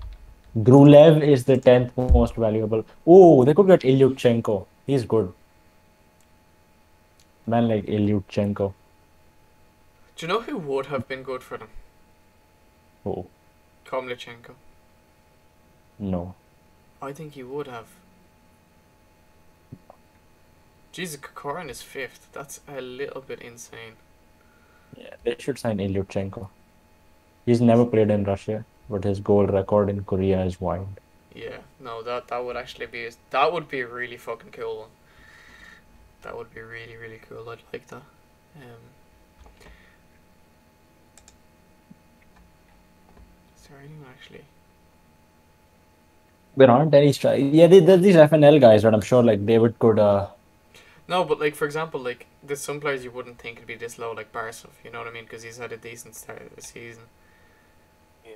Grulev is the 10th most valuable. Oh, they could get Ilyutchenko. He's good. Man like Ilyutchenko. Do you know who would have been good for them? Oh, Komlichenko. no. I think he would have. Jesus, Kokorin is fifth. That's a little bit insane. Yeah, they should sign Ilyutchenko. He's never played in Russia, but his goal record in Korea is wild. Yeah. No, that would actually be that would be a really fucking cool one. That would be really really cool. I'd like that. Is there anyone actually? There aren't any strikers. Yeah, there's these FNL guys, but I'm sure like David could. No, but like for example, like there's some players you wouldn't think would be this low, like Barsov. You know what I mean? Because he's had a decent start of the season. Yeah.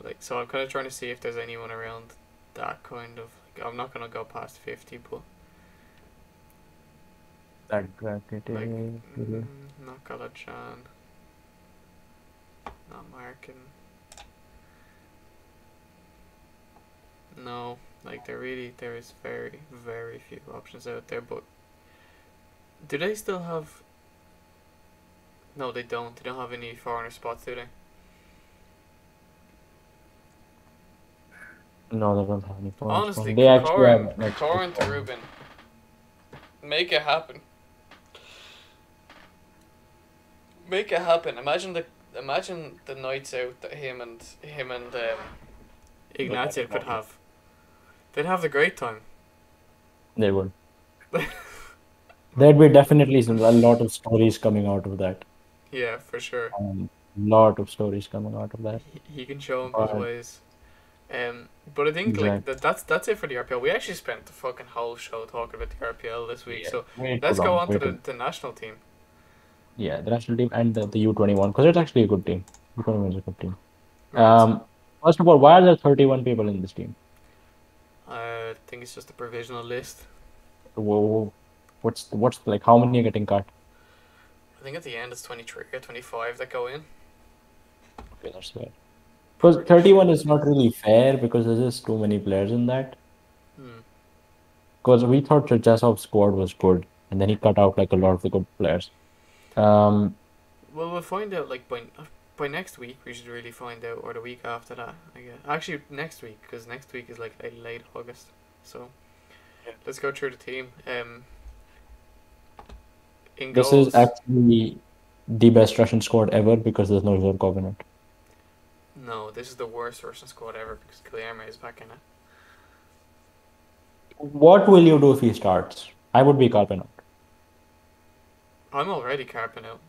Like, so I'm kind of trying to see if there's anyone around that kind of. Like, I'm not gonna go past 50, but That bracket like, is. not Galachan, not Markin. No, like there is very very few options out there. But do they still have? No, they don't. They don't have any foreigner spots, do they? No, they don't have any points. Honestly, They actually have an extra Kokorin to point. Rubin, make it happen. Make it happen. Imagine the nights out that him and Ignatiev could have. They'd have the great time. They would. There'd be definitely a lot of stories coming out of that. Yeah, for sure. Lot of stories coming out of that. He can show him his But ways. But I think like exactly. that's it for the RPL. We actually spent the fucking whole show talking about the RPL this week. Yeah, So way too let's go long. on Way to too. the national team. Yeah, the national team and the U21 because it's actually a good team. U21 is a good team. Right. First of all, why are there 31 people in this team? I think it's just a provisional list. Whoa, what's like how many are getting cut? I think at the end it's 23 or 25 that go in. Okay, that's fair. Because 31 is not really fair because there's just too many players in that. Hmm. Because we thought Cherchesov's squad was good, and then he cut out like a lot of the good players. Um, Well, we'll find out like by next week. We should really find out, or the week after that. I guess. Actually, next week because next week is like late August. So let's go through the team. In this is goals. actually the best Russian squad ever because there's no reserve covenant. No, this is the worst Russian squad ever because Guilherme is back in it. What will you do if he starts? I would be Karpin out. I'm already Karpin out.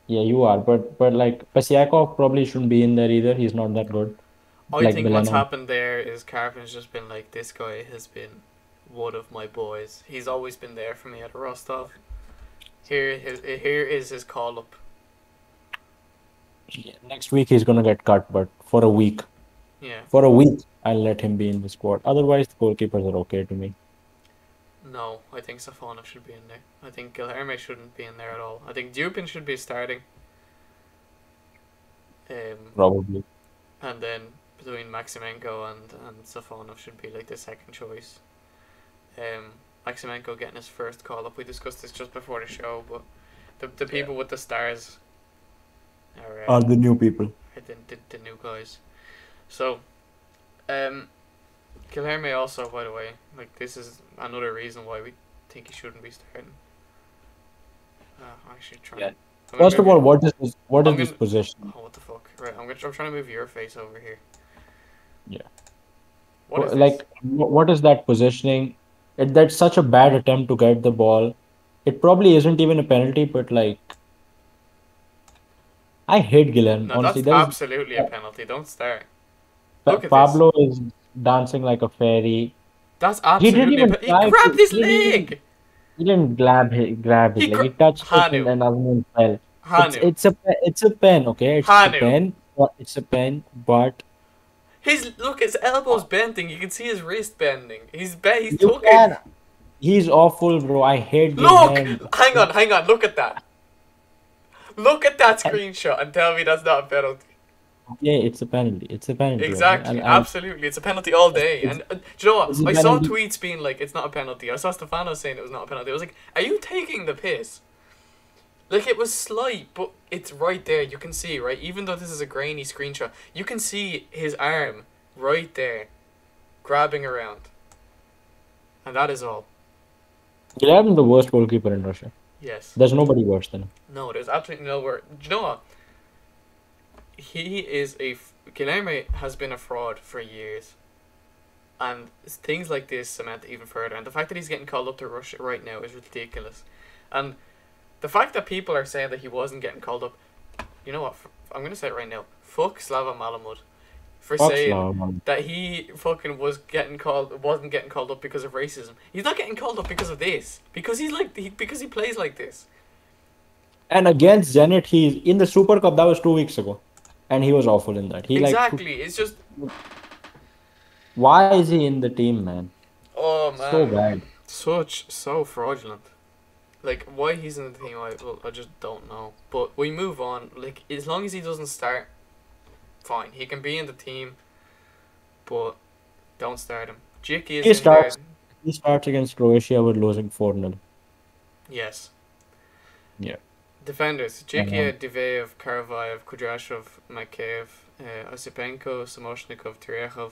Yeah, you are, but like Pasiakov probably shouldn't be in there either. He's not that good. I Like think what's Belenov. happened there is Karpin's just been like, this guy has been one of my boys. He's always been there for me at Rostov. Here is his call up. Yeah, next week he's gonna get cut, but for a week. Yeah. For a week, I'll let him be in the squad. Otherwise, the goalkeepers are okay to me. No, I think Safonov should be in there. I think Guilherme shouldn't be in there at all. I think Dupin should be starting. Probably. And then between Maximenko and Safonov should be like the second choice. Maximenko getting his first call up. We discussed this just before the show, but the people with the stars Are the new people. are the new guys. So, Guilherme also, by the way, like this is another reason why we think he shouldn't be starting. Actually, trying. Yeah. I'm gonna First of move all, your- what is this I'm gonna- position? Oh, what the fuck! Right, I'm trying to move your face over here. Yeah. What is Like, this? what is that positioning? That's such a bad attempt to get the ball. It probably isn't even a penalty, but like, I hate Guilherme, No, honestly. that's absolutely a penalty. Don't start. Look at this. Pablo is dancing like a fairy. That's He didn't absolutely. even He try grabbed to. his He didn't. leg. He didn't grab it. Like he touched it and Hanu. then other one fell. Hanu. It's a pen, okay? It's a Hanu. pen. It's a pen, but His elbow's bending. You can see his wrist bending. He's you tucking. can. He's awful, bro. I hate Look, him. hang on. Look at that. Look at that screenshot and tell me that's not a penalty. Yeah, it's a penalty. It's a penalty. Exactly, I'll- absolutely. It's a penalty all day. And do you know It's what? a I saw penalty. tweets being like, it's not a penalty. I saw Stefano saying it was not a penalty. I was like, are you taking the piss? Like, it was slight, but it's right there. You can see, right? Even though this is a grainy screenshot, you can see his arm right there, grabbing around. And that is all. Guilherme the worst goalkeeper in Russia. Yes. There's nobody worse than him. No, there's absolutely nowhere. Do you know what? He is Guilherme has been a fraud for years. And things like this cement it even further. And the fact that he's getting called up to Russia right now is ridiculous. And the fact that people are saying that he wasn't getting called up, you know what? I'm going to say it right now. Fuck Slava Malamud for Fuck saying Slava, man. that he fucking wasn't getting called up because of racism. He's not getting called up because of this. Because because he plays like this. And against Zenit, he's in the Super Cup. That was 2 weeks ago, and he was awful in that. Exactly. It's just, why is he in the team, man? oh man, So bad. so fraudulent. Like, why he's in the team, I just don't know. But we move on. Like, as long as he doesn't start, fine. He can be in the team, but don't start him. Jicky is He in starts. there. He starts against Croatia with losing 4-0. Yes. Yeah. Defenders: Jikia, Diveev, Karavayev, Kudrashov, Makeyev, Osipenko, Samoshnikov, Terechov,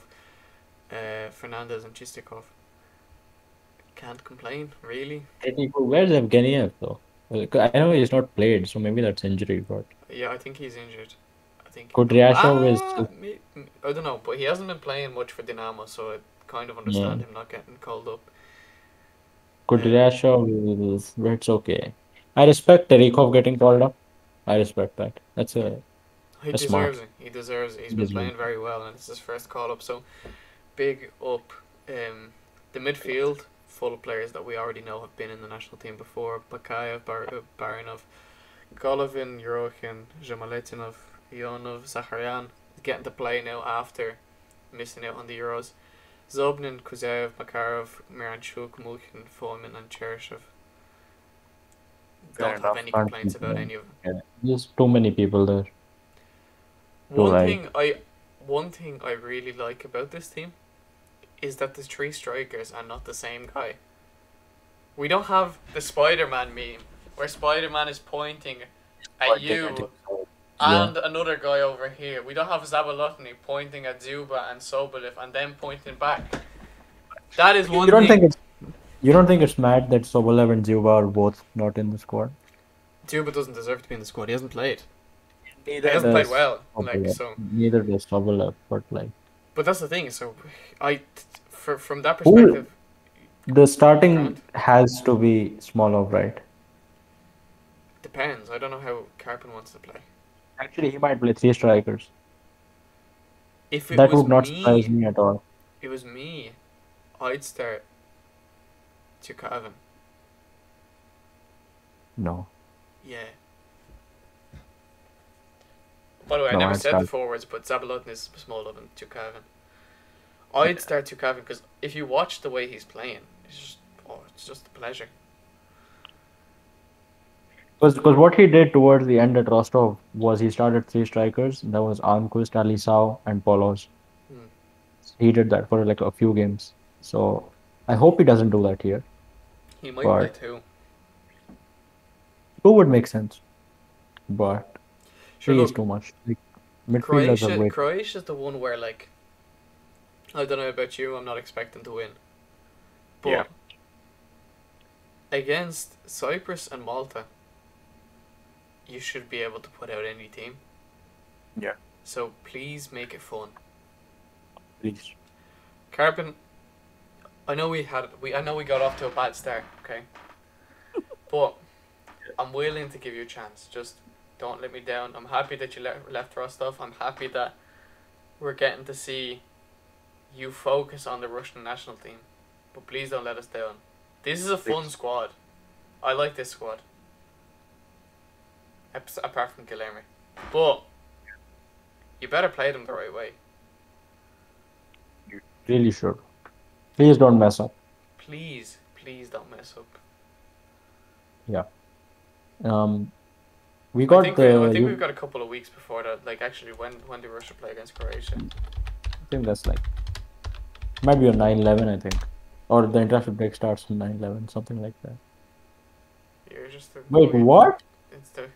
Fernandez, and Chistikov. Can't complain, really. Where's Evgeniev though? Like, I know he's not played, so maybe that's injury. But Yeah, I think he's injured. I think. Kudryashov is. I don't know, but he hasn't been playing much for Dinamo, so I kind of understand him not getting called up. Kudryashov is. It's okay. I respect Terikov getting called up. I respect that. That's a. He That's smart. deserves it. He deserves it. He's He been deserves playing very well, and it's his first call up. So big up. The midfield, full of players that we already know have been in the national team before: Bakayev, Barinov, Golovin, Yurokhin, Zhemaletinov, Ionov, Zakharyan getting to play now after missing out on the Euros. Zobnin, Kuzev, Makarov, Miranchuk, Mukhin, Fomin, and Cheryshev. Fair Don't have enough. any Can't complaints about complain. any of them. There's too many people there. One like- thing I really like about this team is that the three strikers are not the same guy. We don't have the Spider-Man meme where Spider-Man is pointing at you and another guy over here. We don't have Zabalotny pointing at Dzyuba and Sobolev and then pointing back. That is one You don't thing. think you don't think it's mad that Sobolev and Dzyuba are both not in the squad? Dzyuba doesn't deserve to be in the squad. He hasn't played. He Neither hasn't played does well. Like Sobolev. so. Neither does Sobolev, but like But that's the thing. So, from that Who- perspective, the starting Grant? has to be Smolov, right? depends. I don't know how Karpin wants to play. Actually, he might play three strikers. If it That was would not me, surprise me at all. it was me, I'd start Tukavin. No. Yeah. By the way, I No, never I'd said the start- forwards, but Zabalotny is smaller than Tukavin. I'd start Tukavin because if you watch the way he's playing, it's just a pleasure. Because what he did towards the end at Rostov was he started three strikers. That was Arnquist, Alisao, and Polos. He did that for like a few games. So I hope he doesn't do that here. He might play But two. two would make sense. But Sure, three is look, too much. Like midfielders are way too. Croatia's the one where, like, I don't know about you, I'm not expecting to win. Yeah. But against Cyprus and Malta, you should be able to put out any team. Yeah. So please make it fun. Please. Karpin, I know we got off to a bad start, okay? But I'm willing to give you a chance. Just don't let me down. I'm happy that you left Rostov. I'm happy that we're getting to see you focus on the Russian national team. But please don't let us down. This is a fun squad. I like this squad. Apart from Guilherme. But you better play them the right way. You really should. Please don't mess up. Please don't mess up. Yeah. We I got think we've got a couple of weeks before that. Like, actually, when do Russia play against Croatia? I think that's like might be on 9/11, I think. Or the international break starts on 9/11, something like that. You're just Wait, what? It's the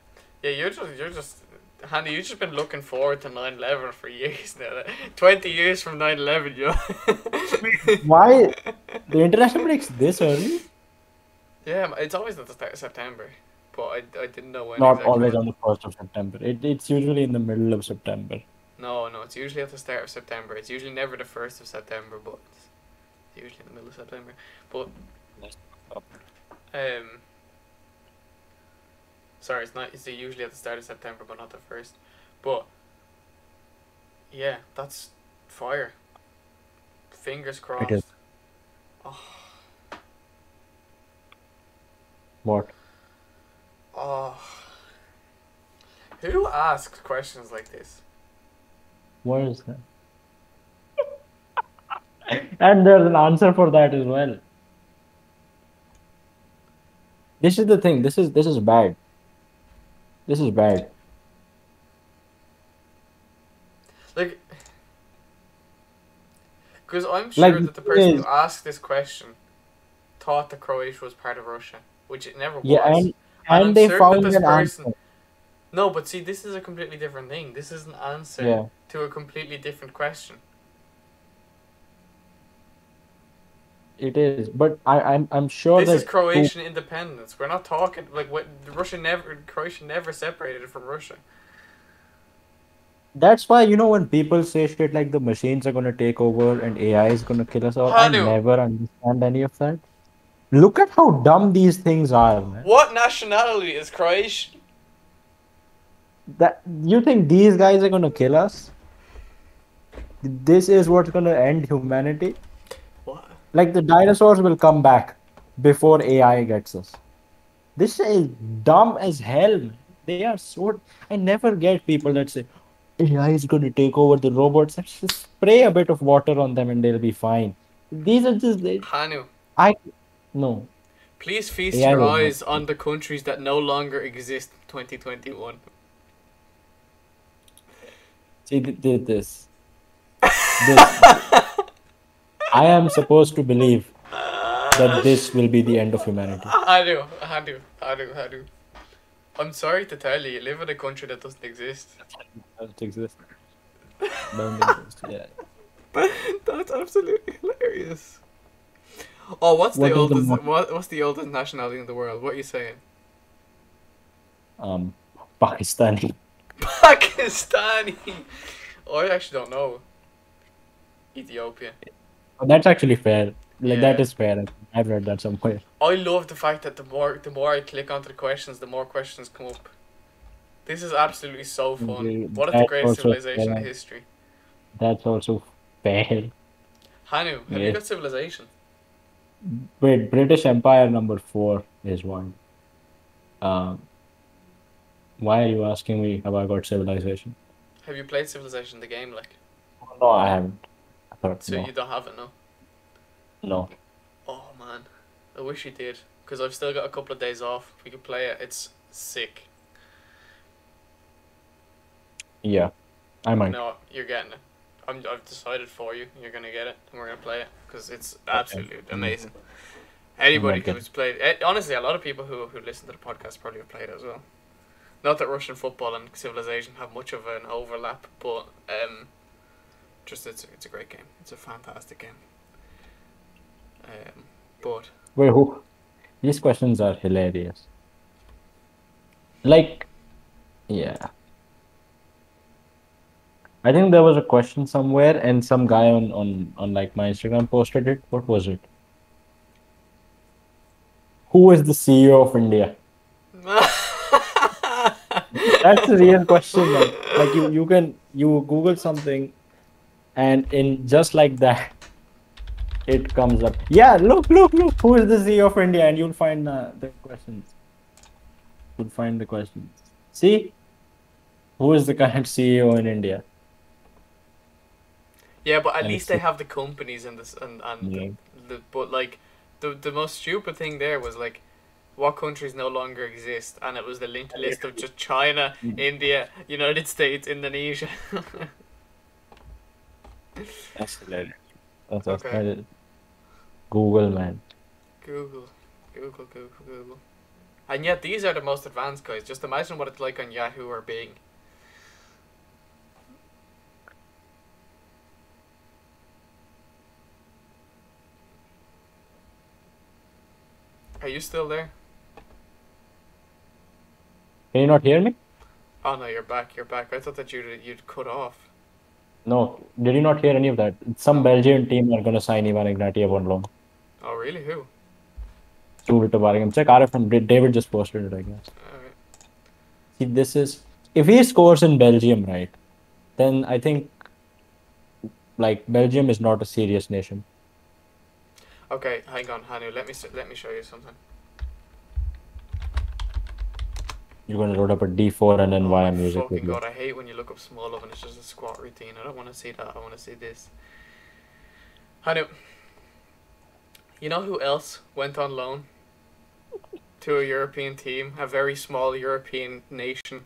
you're just Hanu, you've just been looking forward to 9/11 for years now. 20 years from 9/11, yo. Why? The international break's this early? Yeah, it's always at the start of September, but I didn't know when. Not exactly always when. on the 1st of September. It's usually in the middle of September. No, it's usually at the start of September. It's usually never the 1st of September, but it's usually in the middle of September. But sorry, it's not. It's usually at the start of September, but not the 1st. But yeah, that's fire. Fingers crossed. It is. Oh. What? Oh. Who asks questions like this? What is that? And there's an answer for that as well. This is the thing. This is bad. This is bad. Like, because I'm sure that the person who asked this question thought that Croatia was part of Russia, which it never was. Yeah, and and I'm they certain found that this an person. answer. No, but see, this is a completely different thing. This is an answer Yeah. to a completely different question. It is, but I'm sure This that is Croatian independence. We're not talking like what Croatia never separated from Russia. that's why, when people say shit like the machines are gonna take over and AI is gonna kill us all, I Hanu, never understand any of that. Look at how dumb these things are, man. what nationality is Croatian? That you think these guys are gonna kill us? This is what's gonna end humanity? What? Like the dinosaurs will come back before AI gets us. This is dumb as hell, man. They are so. I never get people that say AI is going to take over the robots. Let's just spray a bit of water on them and they'll be fine. These are just. Hanu, No. please feast AI your will not. eyes on the countries that no longer exist in 2021. See this. I am supposed to believe that this will be the end of humanity. Hanu. I'm sorry to tell you, you live in a country that doesn't exist. Doesn't exist. Don't exist. Yeah. That's absolutely hilarious. Oh, what's the oldest nationality in the world? What are you saying? Pakistani. Pakistani. Oh, I actually don't know. Ethiopia. Oh, that's actually fair. Like Yeah. that is fair. I've read that somewhere. I love the fact that the more I click onto the questions, the more questions come up. This is absolutely so fun. What is the That's greatest also civilization in fair. history? That's also fair. Hanu, have you Yeah. got civilization? Wait, British Empire number 4 is one. Why are you asking me have I got civilization? Have you played Civilization the game, like? No, I haven't. I thought So no. you don't have it, no? No. Oh man, I wish you did, because I've still got a couple of days off. We could play it. It's sick. Yeah, I might. No, you're getting it. I've decided for you. You're gonna get it, and we're gonna play it because it's Okay. absolutely amazing. Anybody Not getting. who's played, honestly, a lot of people who listen to the podcast probably have played it as well. Not that Russian football and Civilization have much of an overlap, but just it's a great game. It's a fantastic game. But Wait, who? These questions are hilarious. Like, yeah. I think there was a question somewhere, and some guy on like my Instagram posted it. What was it? Who is the CEO of India? That's a real question, man. Like you Google something, and in just like that, it comes up. Yeah, look. Who is the CEO of India? And you'll find the questions. You'll find the questions. See, who is the current CEO in India? Yeah, but at And least it's they have the companies and this and yeah. but like the most stupid thing there was like what countries no longer exist, and it was the linked list of just China, India, United States, Indonesia. That's hilarious. That's Okay. Google, man. Google. And yet these are the most advanced guys. Just imagine what it's like on Yahoo or Bing. Are you still there? Can you not hear me? Oh no, you're back. I thought that you'd cut off. No. Did you not hear any of that? Some Belgian team are gonna sign Ivan Ignatieff on loan. Oh really? Who? Prove it to Barringham. Check RFM. David just posted it, I guess. Alright. See, this is if he scores in Belgium, right? Then I think like Belgium is not a serious nation. Okay, hang on, Hanu. Let me show you something. You're gonna load up a D4 and then Oh my wire music fucking video. god! I hate when you look up small love and it's just a squat routine. I don't want to see that. I want to see this. Hanu, you know who else went on loan to a European team, a very small European nation,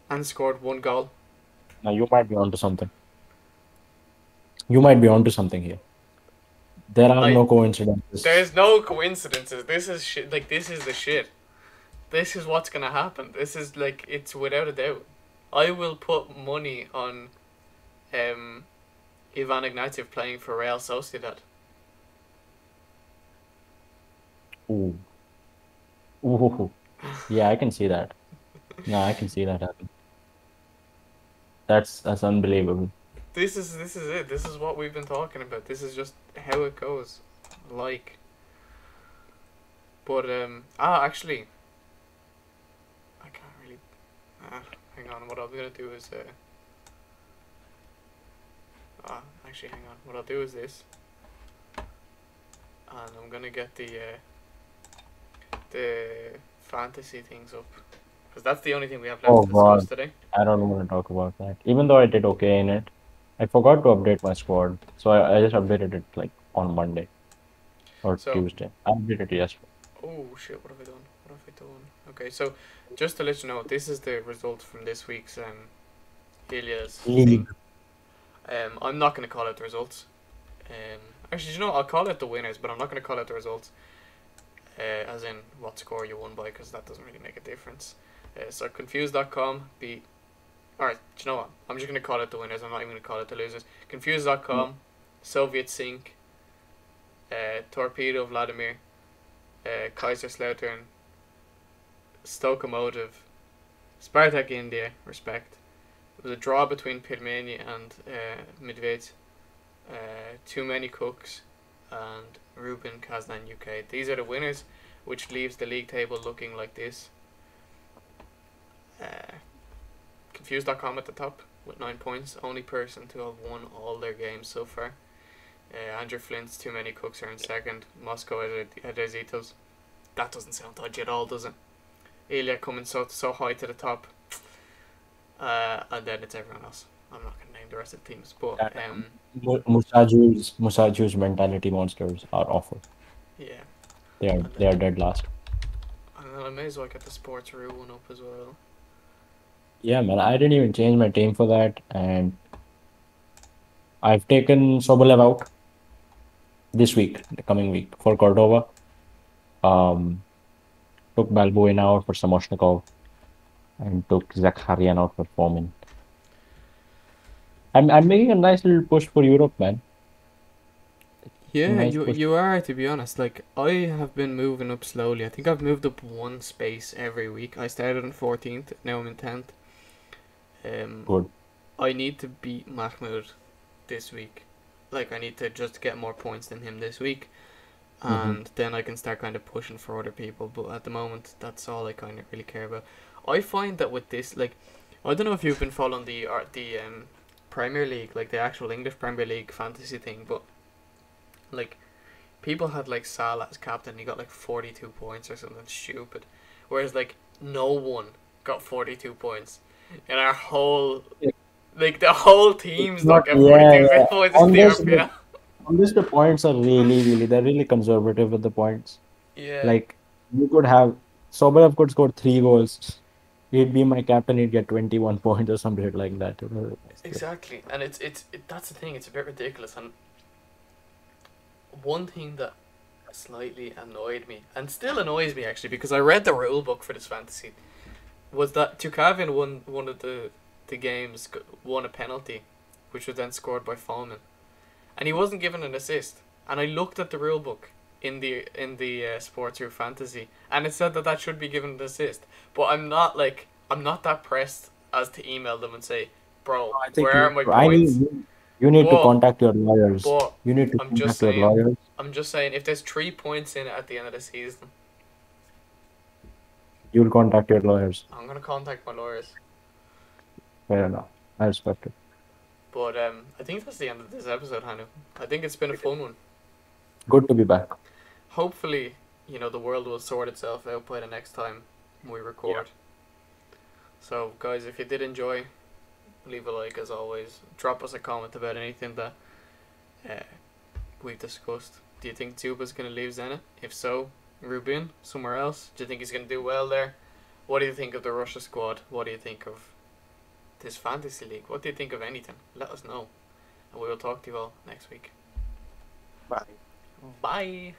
and scored 1 goal? Now you might be onto something. You might be onto something here. There are no coincidences. There's no coincidences. This is shit. Like this is the shit. This is what's gonna happen. This is like it's without a doubt. I will put money on, Ivan Ignatieff playing for Real Sociedad. Ooh. Ooh. Yeah, I can see that. No, I can see that happen. That's unbelievable. This is it. This is what we've been talking about. This is just how it goes. Like. But actually, I can't really. Hang on. What I'm gonna do is actually, hang on. What I'll do is this, and I'm gonna get the fantasy things up, because that's the only thing we have left Oh to discuss God, today. I don't want to talk about that. Even though I did okay in it, I forgot to update my squad, so I just updated it like on Monday or So, Tuesday. I updated it yesterday. oh shit! What have I done? Okay, so just to let you know, this is the result from this week's Ilia's thing. League. I'm not gonna call out the results. Actually, I'll call out the winners, but I'm not gonna call out the results. As in what score you won by, because that doesn't really make a difference. So confused.com beat. Alright, do you know what? I'm just going to call it the winners. I'm not even going to call it the losers. Confused.com, Soviet Sink, Torpedo Vladimir, Kaiserslautern, Stokomotive, Spartak India, respect. It was a draw between Pirmeni and Medved. Too Many Cooks and Rubin Kazan UK. These are the winners, which leaves the league table looking like this. Confused.com at the top with 9 points, only person to have won all their games so far. Andrew Flint's Too Many Cooks are in second. Moscow at Zitos. That doesn't sound dodgy at all, does it? Ilya coming so high to the top. And then it's everyone else. I'm not going to name the rest of the teams, but Musaju's mentality monsters are awful. yeah. They are dead last. And I may as well get the Sports Rue one up as well. Yeah, man, I didn't even change my team for that, and I've taken Sobolev out this week, the coming week for Cordova. Um, took Balbuena out for Samoshnikov and took Zakharyan out for Fomin. I'm making a nice little push for Europe, man. A Yeah, nice you push. you are, to be honest. Like, I have been moving up slowly. I think I've moved up one space every week. I started on 14th, now I'm in 10th. Um, Good. I need to beat Mahmoud this week. Like, I need to just get more points than him this week, Hmm. and then I can start kind of pushing for other people. But at the moment, that's all I kind of really care about. I find that with this, like, I don't know if you've been following the Premier League, like the actual English Premier League fantasy thing, but like people had like Salah as captain, he got like 42 points or something stupid, whereas like no one got 42 points in our whole, like the whole teams Not, don't get yeah, 42 yeah. points in On the this, RPL. the points are they're really conservative with the points. Yeah, Like, you could have Sobolev could score 3 goals. He'd be my captain. He'd get 21 points or something like that. exactly, and that's the thing. It's a bit ridiculous, and one thing that slightly annoyed me and still annoys me actually because I read the rule book for this fantasy was that Tukavin won one of the games, won a penalty, which was then scored by Fallman, and he wasn't given an assist. And I looked at the rule book in the Sports Room Fantasy, and it said that that should be given an assist. But I'm not that pressed as to email them and say, bro, I think where are my I points? need you need to But contact your lawyers. but You need to I'm just contact your saying, lawyers. if there's 3 points in it at the end of the season, You'll contact your lawyers. I'm gonna contact my lawyers. Fair enough. I respect it. But I think that's the end of this episode, Hanu. I think it's been a fun one. Good to be back. Hopefully, the world will sort itself out by the next time we record. So, guys, if you did enjoy, leave a like as always. Drop us a comment about anything that uh, we've discussed. Do you think Dzyuba's going to leave Zenit? If so, Rubin somewhere else? Do you think he's going to do well there? What do you think of the Russia squad? What do you think of this fantasy league? What do you think of anything? Let us know. And we will talk to you all next week. Bye. Bye.